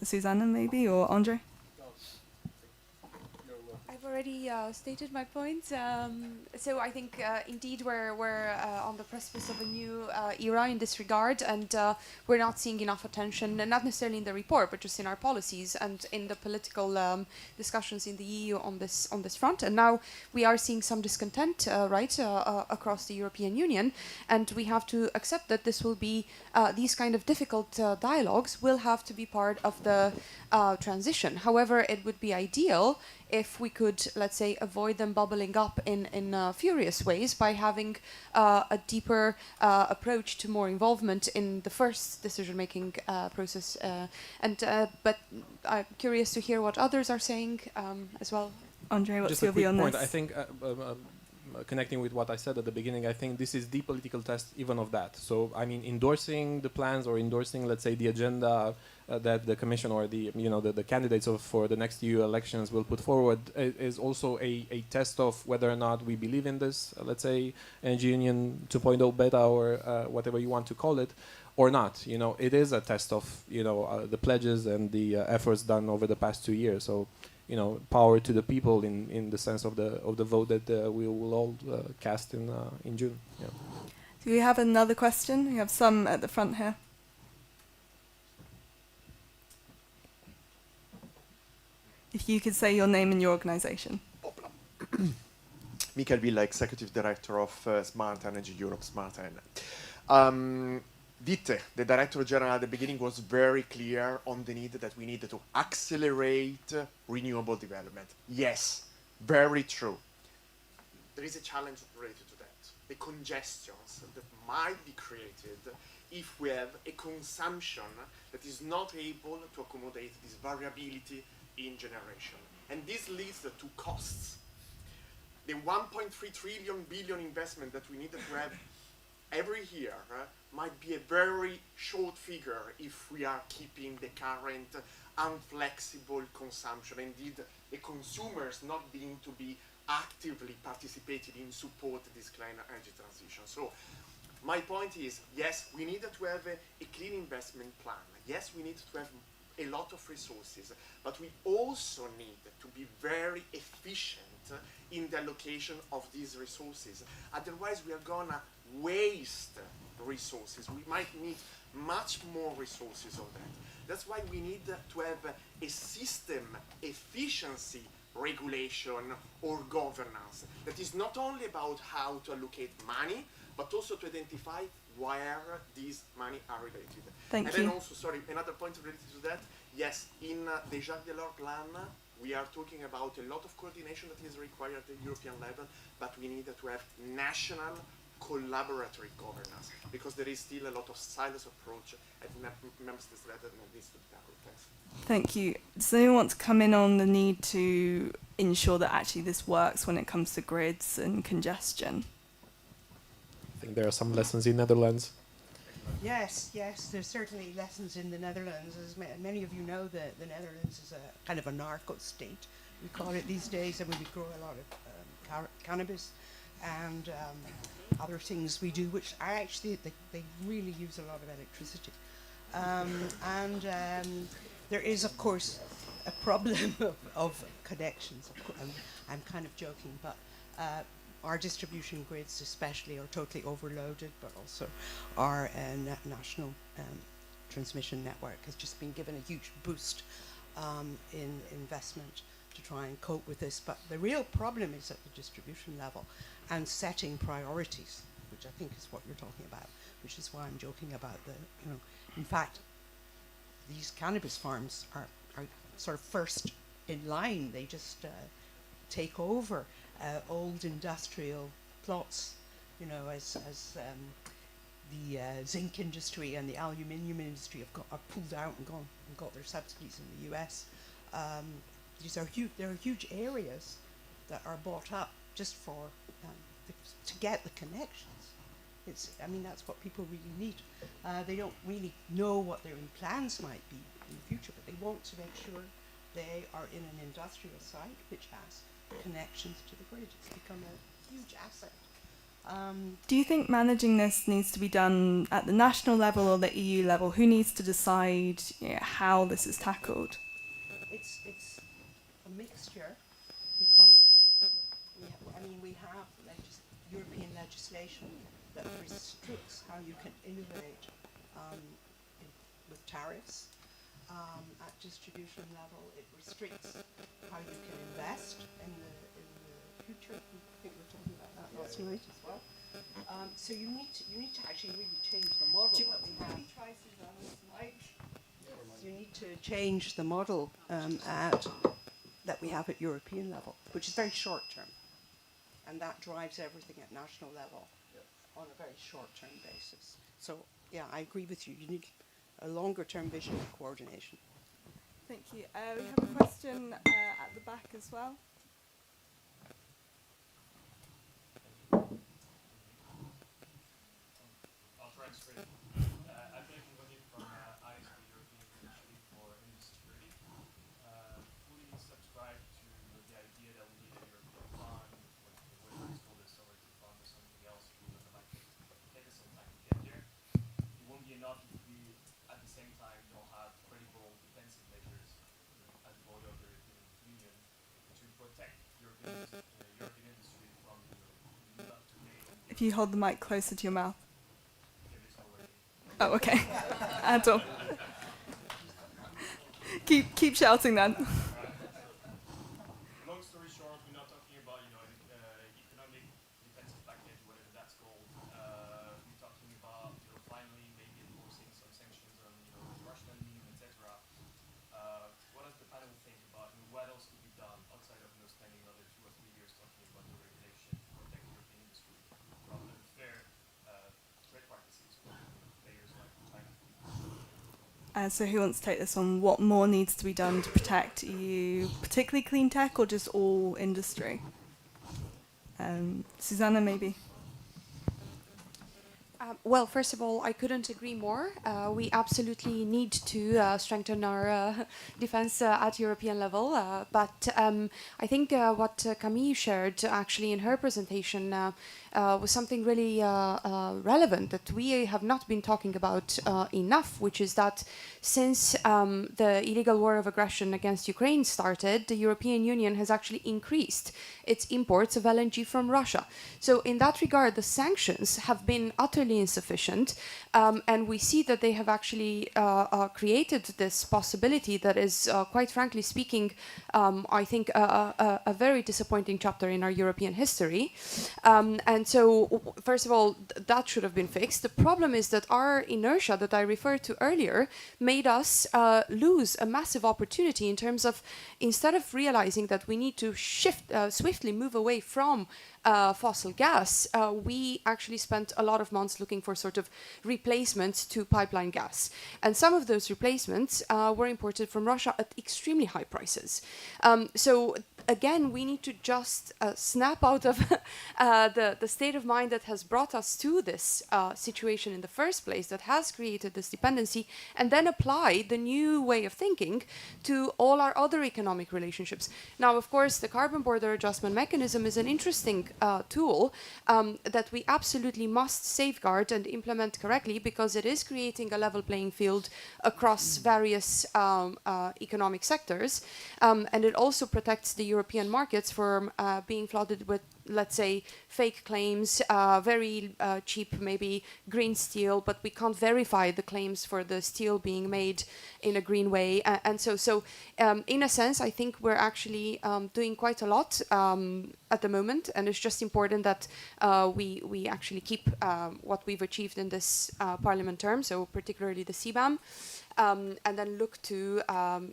Susanna, maybe, or Andre? I've already stated my point. So I think indeed we're on the precipice of a new era in this regard, and we're not seeing enough attention, and not necessarily in the report, but just in our policies and in the political discussions in the EU on this front. And now we are seeing some discontent, across the European Union, and we have to accept that this will be these kind of difficult dialogues will have to be part of the transition. However, it would be ideal if we could, let's say, avoid them bubbling up in furious ways by having a deeper approach to more involvement in the first decision-making process. But I'm curious to hear what others are saying as well. Andre, what's Just your a quick view on point. this? I think connecting with what I said at the beginning, I think this is the political test even of that. So, I mean, endorsing the plans or endorsing, let's say, the agenda that the Commission or the candidates for the next EU elections will put forward is also a test of whether or not we believe in this, let's say, Energy Union 2.0 beta or whatever you want to call it, or not. You know, it is a test of the pledges and the efforts done over the past 2 years. So, power to the people in the sense of the vote that we will all cast in June. Yeah. Do we have another question? We have some at the front here. If you could say your name and your organization. Michael Villa, Executive Director of Smart Energy Europe, Smart Energy. Dieter, the Director General at the beginning, was very clear on the need that we needed to accelerate renewable development. Yes, very true. There is a challenge related to that. The congestions that might be created if we have a consumption that is not able to accommodate this variability in generation. And this leads to costs. The 1.3 billion investment that we need to have every year might be a very short figure if we are keeping the current unflexible consumption. Indeed, the consumers not being to be actively participated in support this clean energy transition. So my point is, yes, we need to have a clean investment plan. Yes, we need to have a lot of resources, but we also need to be very efficient in the allocation of these resources. Otherwise, we are gonna waste resources. We might need much more resources of that. That's why we need to have a system efficiency regulation or governance that is not only about how to allocate money, but also to identify where these money are related. Thank and you. then also, sorry, another point related to that, yes, in the Jacques Delors plan, we are talking about a lot of coordination that is required at the European level, but we need to have national collaboratory governance, because there is still a lot of silos approach at member states level that needs to be tackled. Thanks. Thank you. Does anyone want to come in on the need to ensure that actually this works when it comes to grids and congestion? I think there are some lessons in Netherlands. Yes, there's certainly lessons in the Netherlands. As many of you know, the Netherlands is a kind of a narco state, we call it these days, and we grow a lot of cannabis and other things we do, which are actually, they really use a lot of electricity. There is, of course, a problem of connections. I'm kind of joking, but our distribution grids especially are totally overloaded, but also our national transmission network has just been given a huge boost in investment to try and cope with this. But the real problem is at the distribution level and setting priorities, which I think is what you're talking about, which is why I'm joking about in fact, these cannabis farms are sort of first in line. They just take over old industrial plots, as the zinc industry and the aluminium industry are pulled out and gone and got their subsidies in the US. There are huge areas that are bought up just for to get the connections. That's what people really need. They don't really know what their plans might be in the future, but they want to make sure they are in an industrial site which has connections to the grid. It's become a huge asset. Do you think managing this needs to be done at the national level or the EU level? Who needs to decide how this is tackled? It's a mixture, because we have European legislation that restricts how you can innovate with tariffs. At distribution level, it restricts how you can invest in the future. I think we were talking about that last night as well. So you need to actually really change the model that we have. You need to change the model that we have at European level, which is very short term, and that drives everything at national level on a very short term basis. So yeah, I agree with you. You need a longer term vision and coordination. Thank you. We have a question at the back as well. I'll try and straight. I'm Philippe from ICE, the European Initiative for Energy Security. Fully subscribe to the idea that we need a European fund, whether it's called a sovereignty fund or something else, because it might take us some time to get there. It won't be enough if we, at the same time, don't have credible defensive measures at the border of the European Union to protect European industry from If you hold the mic closer to your mouth. Oh, okay. Anton. Keep shouting then. Long story short, we're not talking about economic defensive package, whatever that's called. We're talking about finally maybe enforcing some sanctions on Russian, etc. What does the panel think about what else could be done outside of spending another 2 or 3 years talking about the regulation to protect European industry from unfair trade practices from players like China? So who wants to take this on? What more needs to be done to protect EU, particularly clean tech, or just all industry? Susanna, maybe? Well, first of all, I couldn't agree more. We absolutely need to strengthen our defense at European level. But I think what Camille shared actually in her presentation was something really relevant that we have not been talking about enough, which is that since the illegal war of aggression against Ukraine started, the European Union has actually increased its imports of LNG from Russia. So in that regard, the sanctions have been utterly insufficient, and we see that they have actually created this possibility that is, quite frankly speaking, I think a very disappointing chapter in our European history. And so, first of all, that should have been fixed. The problem is that our inertia that I referred to earlier made us lose a massive opportunity in terms of, instead of realizing that we need to shift, swiftly move away from fossil gas, we actually spent a lot of months looking for sort of replacements to pipeline gas. And some of those replacements were imported from Russia at extremely high prices. So again, we need to just snap out of the state of mind that has brought us to this situation in the first place, that has created this dependency, and then apply the new way of thinking to all our other economic relationships. Now, of course, the carbon border adjustment mechanism is an interesting tool that we absolutely must safeguard and implement correctly, because it is creating a level playing field across various economic sectors, and it also protects the European markets from being flooded with, let's say, fake claims, very cheap, maybe green steel, but we can't verify the claims for the steel being made in a green way. And so in a sense, I think we're actually doing quite a lot at the moment, and it's just important that we actually keep what we've achieved in this parliament term, so particularly the CBAM, and then look to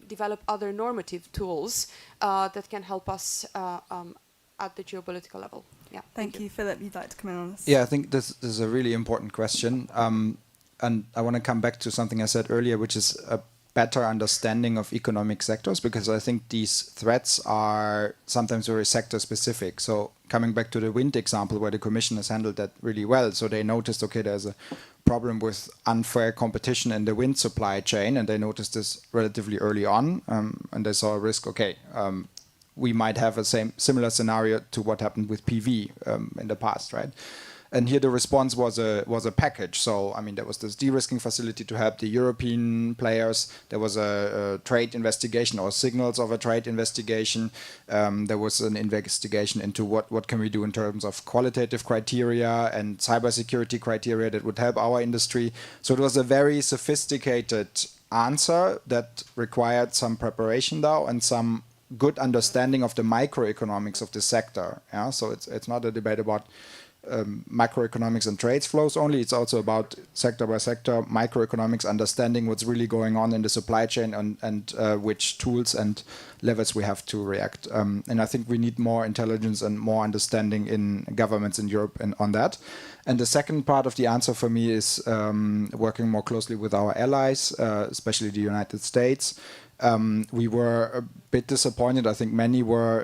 develop other normative tools that can help us at the geopolitical level. Yeah. Thank you. Philip, you'd like to come in on this? Yeah, I think this is a really important question. And I want to come back to something I said earlier, which is a better understanding of economic sectors, because I think these threats are sometimes very sector specific. So coming back to the wind example, where the Commission has handled that really well. So they noticed, okay, there's a problem with unfair competition in the wind supply chain, and they noticed this relatively early on, and they saw a risk, okay, we might have a similar scenario to what happened with PV in the past, right? And here the response was a package. So, I mean, there was this de-risking facility to help the European players. There was a trade investigation, or signals of a trade investigation. There was an investigation into what can we do in terms of qualitative criteria and cybersecurity criteria that would help our industry. So it was a very sophisticated answer that required some preparation, though, and some good understanding of the microeconomics of the sector. Yeah? So it's not a debate about macroeconomics and trades flows only. It's also about sector by sector microeconomics, understanding what's really going on in the supply chain, and which tools and levers we have to react. And I think we need more intelligence and more understanding in governments in Europe and on that. And the second part of the answer for me is working more closely with our allies, especially the United States. We were a bit disappointed. I think many were.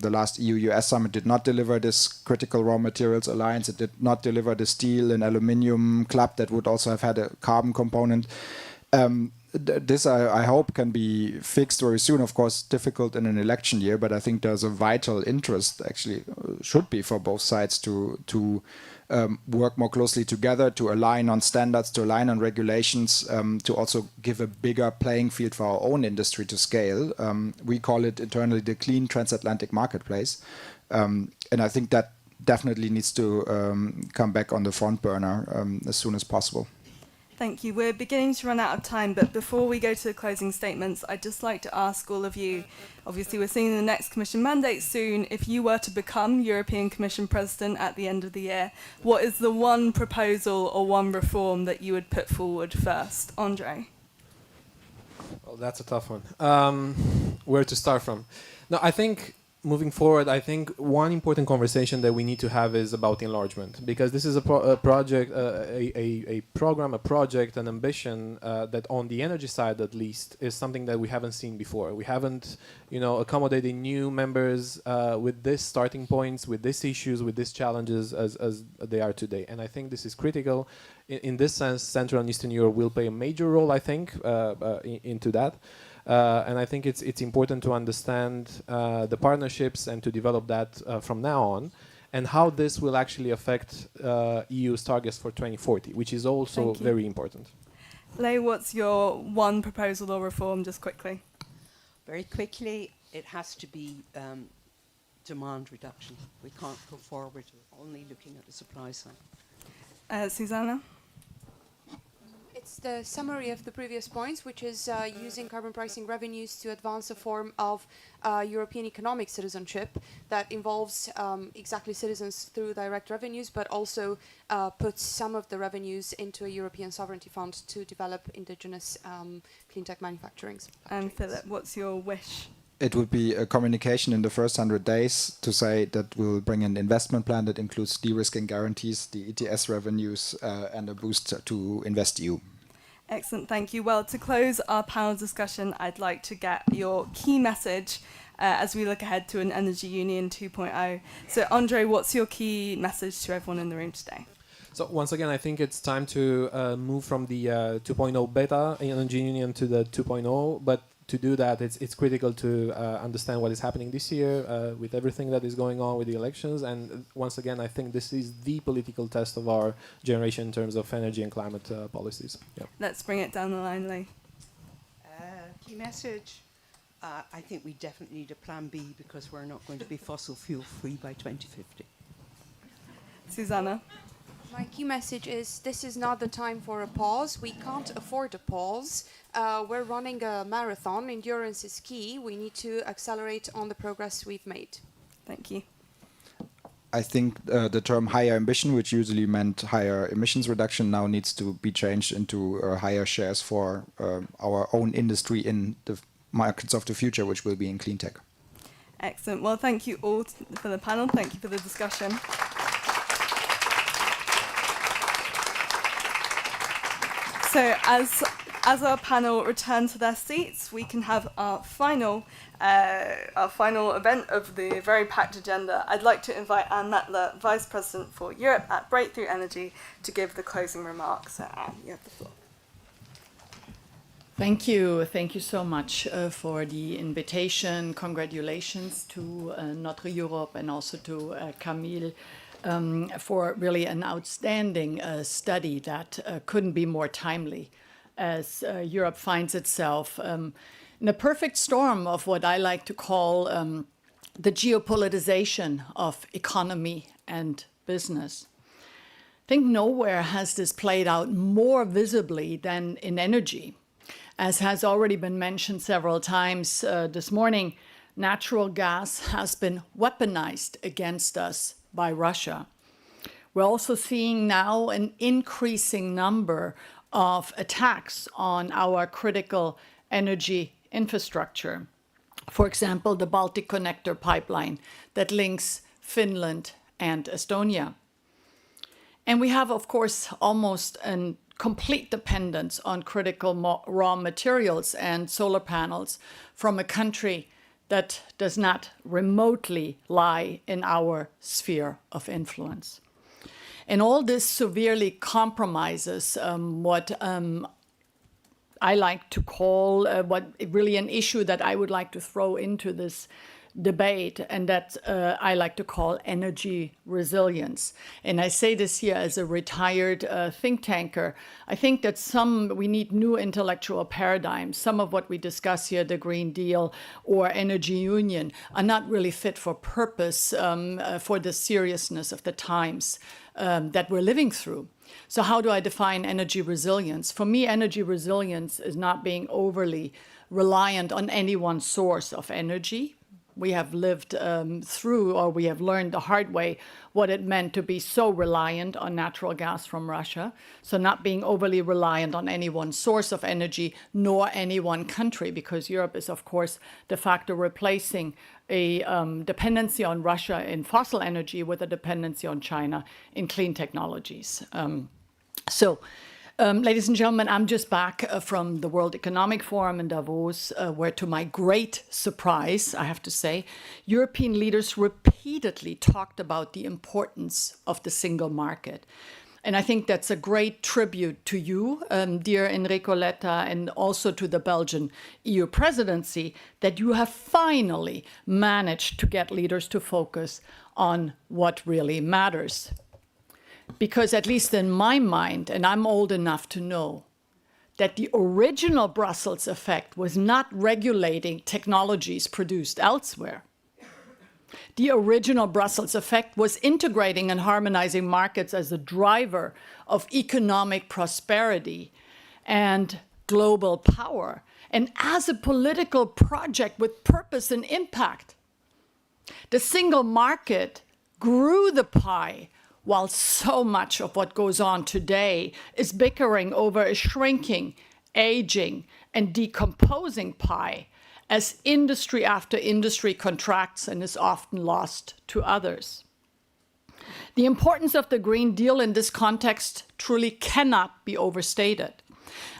The last EU-US summit did not deliver this critical raw materials alliance. It did not deliver the steel and aluminium club that would also have had a carbon component. This, I hope, can be fixed very soon. Of course, difficult in an election year, but I think there's a vital interest, actually, should be for both sides to work more closely together, to align on standards, to align on regulations, to also give a bigger playing field for our own industry to scale. We call it internally the clean transatlantic marketplace. And I think that definitely needs to come back on the front burner as soon as possible. Thank you. We're beginning to run out of time, but before we go to the closing statements, I'd just like to ask all of you, obviously we're seeing the next Commission mandate soon, if you were to become European Commission President at the end of the year, what is the one proposal or one reform that you would put forward first? Andre? Well, that's a tough one. Where to start from? No, I think moving forward, I think one important conversation that we need to have is about enlargement, because this is a project, a program, a project, an ambition that on the energy side, at least, is something that we haven't seen before. We haven't, accommodated new members with these starting points, with these issues, with these challenges as they are today. And I think this is critical. In this sense, Central and Eastern Europe will play a major role, I think, into that. And I think it's important to understand the partnerships and to develop that from now on, and how this will actually affect EU's targets for 2040, which is also very important. Lei, what's your one proposal or reform, just quickly? Very quickly, it has to be demand reduction. We can't go forward only looking at the supply side. Susanna? It's the summary of the previous points, which is using carbon pricing revenues to advance a form of European economic citizenship that involves exactly citizens through direct revenues, but also puts some of the revenues into a European sovereignty fund to develop indigenous clean tech manufacturing. And Philip, what's your wish? it would be a communication in the first 100 days to say that we'll bring an investment plan that includes de-risking guarantees, the ETS revenues, and a boost to InvestEU. Excellent, thank you. Well, to close our panel discussion, I'd like to get your key message as we look ahead to an Energy Union 2.0. So, Andre, what's your key message to everyone in the room today? So once again, I think it's time to move from the 2.0 beta Energy Union to the 2.0, but to do that, it's critical to understand what is happening this year with everything that is going on with the elections. And once again, I think this is the political test of our generation in terms of energy and climate policies. Yeah. Let's bring it down the line, Lee. Key message. I think we definitely need a plan B because we're not going to be fossil fuel free by 2050. Susanna? My key message is this is not the time for a pause. We can't afford a pause. We're running a marathon. Endurance is key. We need to accelerate on the progress we've made. Thank you. I think the term higher ambition, which usually meant higher emissions reduction, now needs to be changed into higher shares for our own industry in the markets of the future, which will be in clean tech. Excellent. Well, thank you all for the panel. Thank you for the discussion. So as our panel return to their seats, we can have our final event of the very packed agenda. I'd like to invite Anne Mettler, Vice President for Europe at Breakthrough Energy, to give the closing remarks. So Anne, you have the floor. Thank you. Thank you so much for the invitation. Congratulations to Notre Europe and also to Camille for really an outstanding study that couldn't be more timely as Europe finds itself in a perfect storm of what I like to call the geopolitization of economy and business. I think nowhere has this played out more visibly than in energy. As has already been mentioned several times this morning, natural gas has been weaponized against us by Russia. We're also seeing now an increasing number of attacks on our critical energy infrastructure. For example, the Baltic Connector pipeline that links Finland and Estonia. And we have, of course, almost a complete dependence on critical raw materials and solar panels from a country that does not remotely lie in our sphere of influence. And all this severely compromises what I like to call what really an issue that I would like to throw into this debate, and that I like to call energy resilience. And I say this here as a retired think tanker. I think that we need new intellectual paradigms. Some of what we discuss here, the Green Deal or Energy Union, are not really fit for purpose for the seriousness of the times that we're living through. So how do I define energy resilience? For me, energy resilience is not being overly reliant on any one source of energy. We have lived through, or we have learned the hard way, what it meant to be so reliant on natural gas from Russia. So not being overly reliant on any one source of energy, nor any one country, because Europe is, of course, de facto replacing a dependency on Russia in fossil energy with a dependency on China in clean technologies. Ladies and gentlemen, I'm just back from the World Economic Forum in Davos, where, to my great surprise, I have to say, European leaders repeatedly talked about the importance of the single market. And I think that's a great tribute to you, dear Enrico Letta, and also to the Belgian EU presidency, that you have finally managed to get leaders to focus on what really matters. Because at least in my mind, and I'm old enough to know, that the original Brussels effect was not regulating technologies produced elsewhere. The original Brussels effect was integrating and harmonizing markets as a driver of economic prosperity and global power, and as a political project with purpose and impact. The single market grew the pie, while so much of what goes on today is bickering over a shrinking, aging, and decomposing pie, as industry after industry contracts and is often lost to others. The importance of the Green Deal in this context truly cannot be overstated.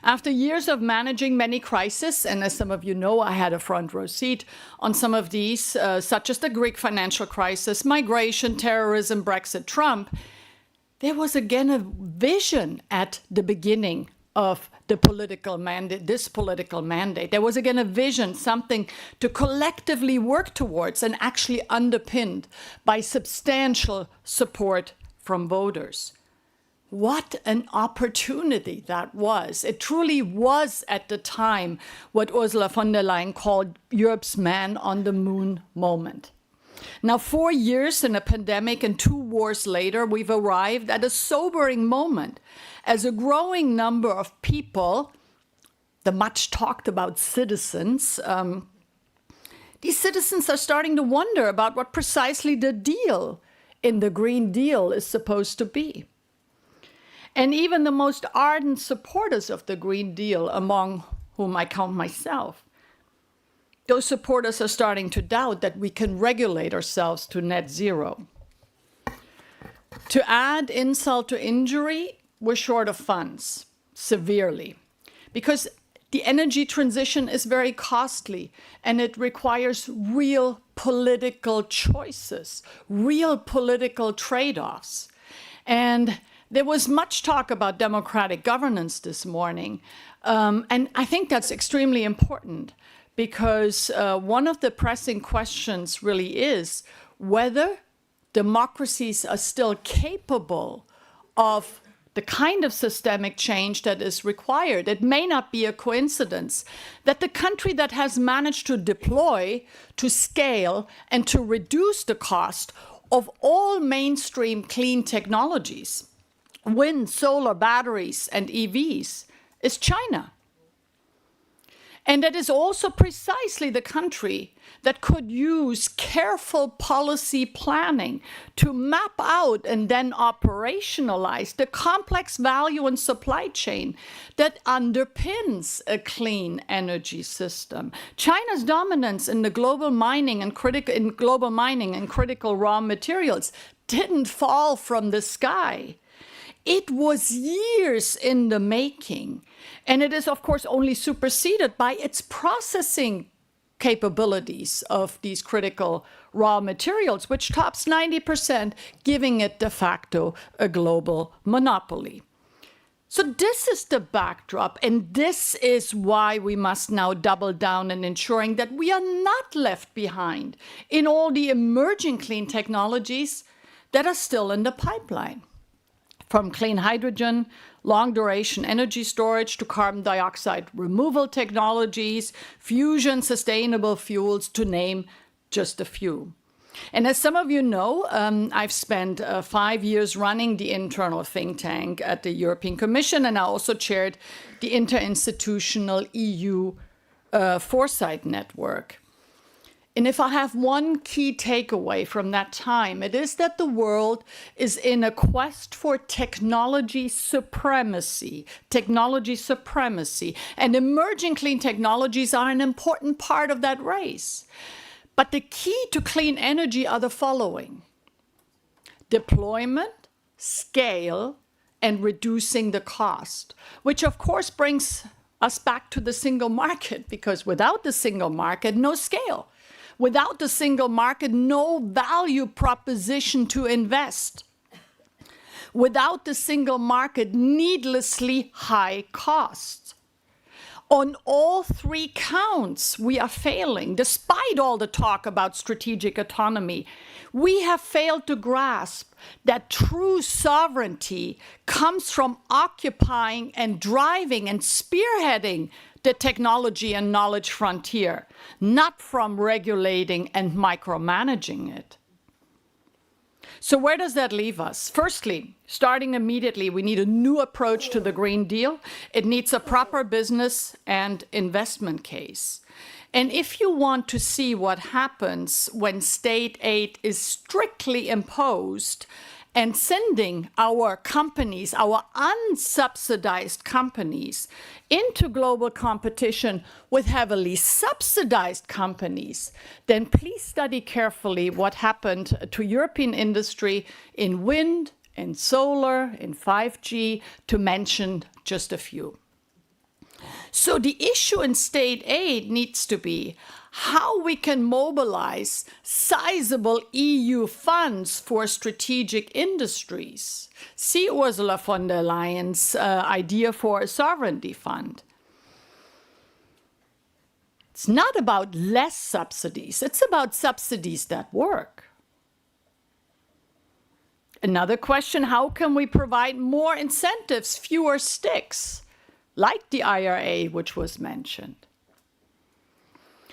After years of managing many crises, and as some of you know, I had a front row seat on some of these, such as the Greek financial crisis, migration, terrorism, Brexit, Trump, there was again a vision at the beginning of the political mandate, this political mandate. There was again a vision, something to collectively work towards and actually underpinned by substantial support from voters. What an opportunity that was. It truly was at the time what Ursula von der Leyen called Europe's man on the moon moment. Now, 4 years in a pandemic and 2 wars later, we've arrived at a sobering moment as a growing number of people, the much talked about citizens, these citizens are starting to wonder about what precisely the deal in the Green Deal is supposed to be. And even the most ardent supporters of the Green Deal, among whom I count myself, those supporters are starting to doubt that we can regulate ourselves to net zero. To add insult to injury, we're short of funds, severely, because the energy transition is very costly and it requires real political choices, real political trade-offs. And there was much talk about democratic governance this morning, and I think that's extremely important because one of the pressing questions really is whether democracies are still capable of the kind of systemic change that is required. It may not be a coincidence that the country that has managed to deploy, to scale, and to reduce the cost of all mainstream clean technologies, wind, solar, batteries, and EVs, is China. And that is also precisely the country that could use careful policy planning to map out and then operationalize the complex value and supply chain that underpins a clean energy system. China's dominance in the global mining and critical raw materials didn't fall from the sky. It was years in the making, and it is, of course, only superseded by its processing capabilities of these critical raw materials, which tops 90%, giving it de facto a global monopoly. So this is the backdrop, and this is why we must now double down in ensuring that we are not left behind in all the emerging clean technologies that are still in the pipeline. From clean hydrogen, long-duration energy storage, to carbon dioxide removal technologies, fusion, sustainable fuels, to name just a few. And as some of you know, I've spent 5 years running the internal think tank at the European Commission, and I also chaired the interinstitutional EU Foresight Network. And if I have one key takeaway from that time, it is that the world is in a quest for technology supremacy, and emerging clean technologies are an important part of that race. But the key to clean energy are the following: deployment, scale, and reducing the cost, which of course brings us back to the single market, because without the single market, no scale. Without the single market, no value proposition to invest. Without the single market, needlessly high costs. On all 3 counts, we are failing. Despite all the talk about strategic autonomy, we have failed to grasp that true sovereignty comes from occupying and driving and spearheading the technology and knowledge frontier, not from regulating and micromanaging it. So where does that leave us? Firstly, starting immediately, we need a new approach to the Green Deal. It needs a proper business and investment case. And if you want to see what happens when state aid is strictly imposed and sending our companies, our unsubsidized companies, into global competition with heavily subsidized companies, then please study carefully what happened to European industry in wind, in solar, in 5G, to mention just a few. So the issue in state aid needs to be how we can mobilize sizable EU funds for strategic industries. See Ursula von der Leyen's idea for a sovereignty fund. It's not about less subsidies, it's about subsidies that work. Another question, how can we provide more incentives, fewer sticks, like the IRA, which was mentioned?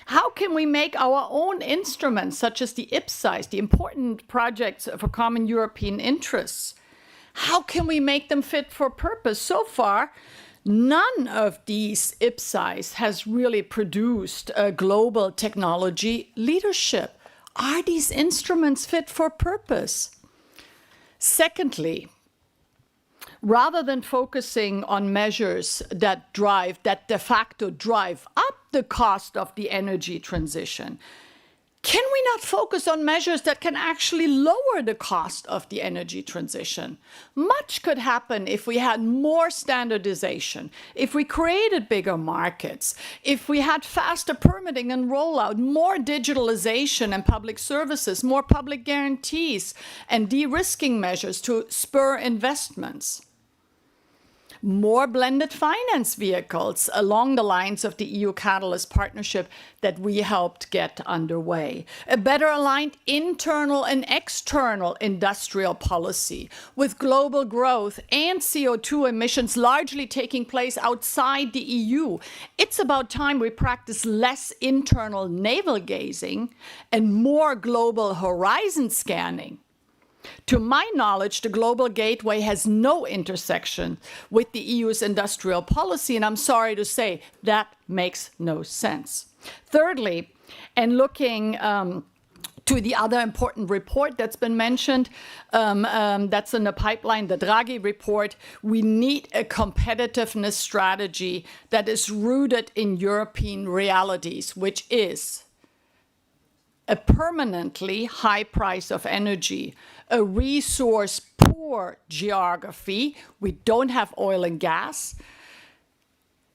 How can we make our own instruments, such as the IPSIs, the important projects for common European interests, how can we make them fit for purpose? So far, none of these IPSIs has really produced a global technology leadership. Are these instruments fit for purpose? Secondly, rather than focusing on measures that de facto drive up the cost of the energy transition, can we not focus on measures that can actually lower the cost of the energy transition? Much could happen if we had more standardization, if we created bigger markets, if we had faster permitting and rollout, more digitalization and public services, more public guarantees, and de-risking measures to spur investments. More blended finance vehicles along the lines of the EU Catalyst partnership that we helped get underway. A better aligned internal and external industrial policy with global growth and CO2 emissions largely taking place outside the EU. It's about time we practice less internal navel gazing and more global horizon scanning. To my knowledge, the global gateway has no intersection with the EU's industrial policy, and I'm sorry to say that makes no sense. Thirdly, and looking to the other important report that's been mentioned, that's in the pipeline, the Draghi report, we need a competitiveness strategy that is rooted in European realities, which is a permanently high price of energy, a resource-poor geography. We don't have oil and gas.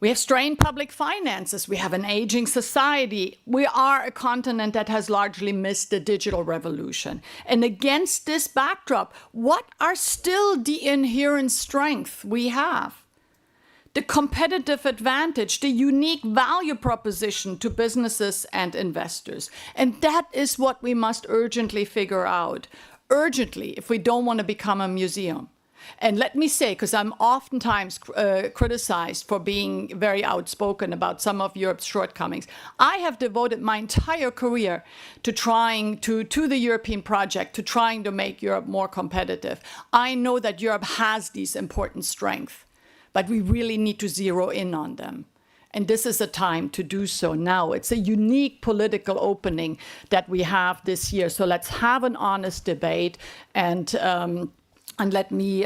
We have strained public finances. We have an aging society. We are a continent that has largely missed the digital revolution. And against this backdrop, what are still the inherent strengths we have? The competitive advantage, the unique value proposition to businesses and investors. And that is what we must urgently figure out. Urgently, if we don't want to become a museum. And let me say, because I'm oftentimes criticized for being very outspoken about some of Europe's shortcomings, I have devoted my entire career to trying to the European project, to trying to make Europe more competitive. I know that Europe has these important strengths, but we really need to zero in on them. And this is a time to do so now. It's a unique political opening that we have this year. So let's have an honest debate, and let me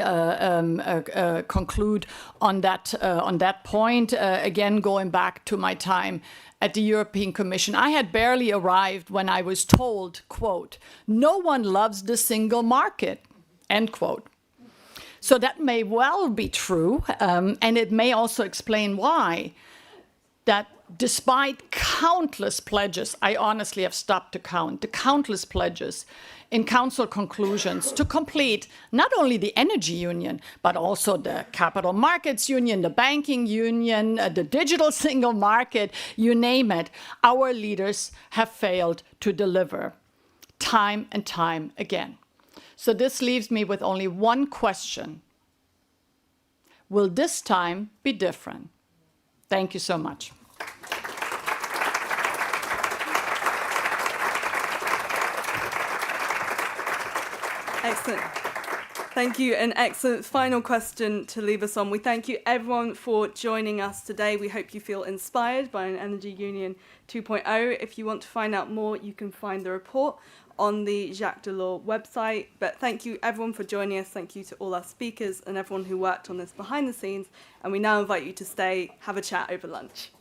conclude on that point. Again, going back to my time at the European Commission, I had barely arrived when I was told, quote, "No one loves the single market," end quote. So that may well be true, and it may also explain why that despite countless pledges, I honestly have stopped to count, the countless pledges in Council conclusions to complete not only the energy union, but also the capital markets union, the banking union, the digital single market, you name it, our leaders have failed to deliver time and time again. So this leaves me with only one question. Will this time be different? Thank you so much. Excellent. Thank you. An excellent final question to leave us on. We thank you everyone for joining us today. We hope you feel inspired by an Energy Union 2.0. If you want to find out more, you can find the report on the Jacques Delors website. But thank you everyone for joining us. Thank you to all our speakers and everyone who worked on this behind the scenes. And we now invite you to stay, have a chat over lunch.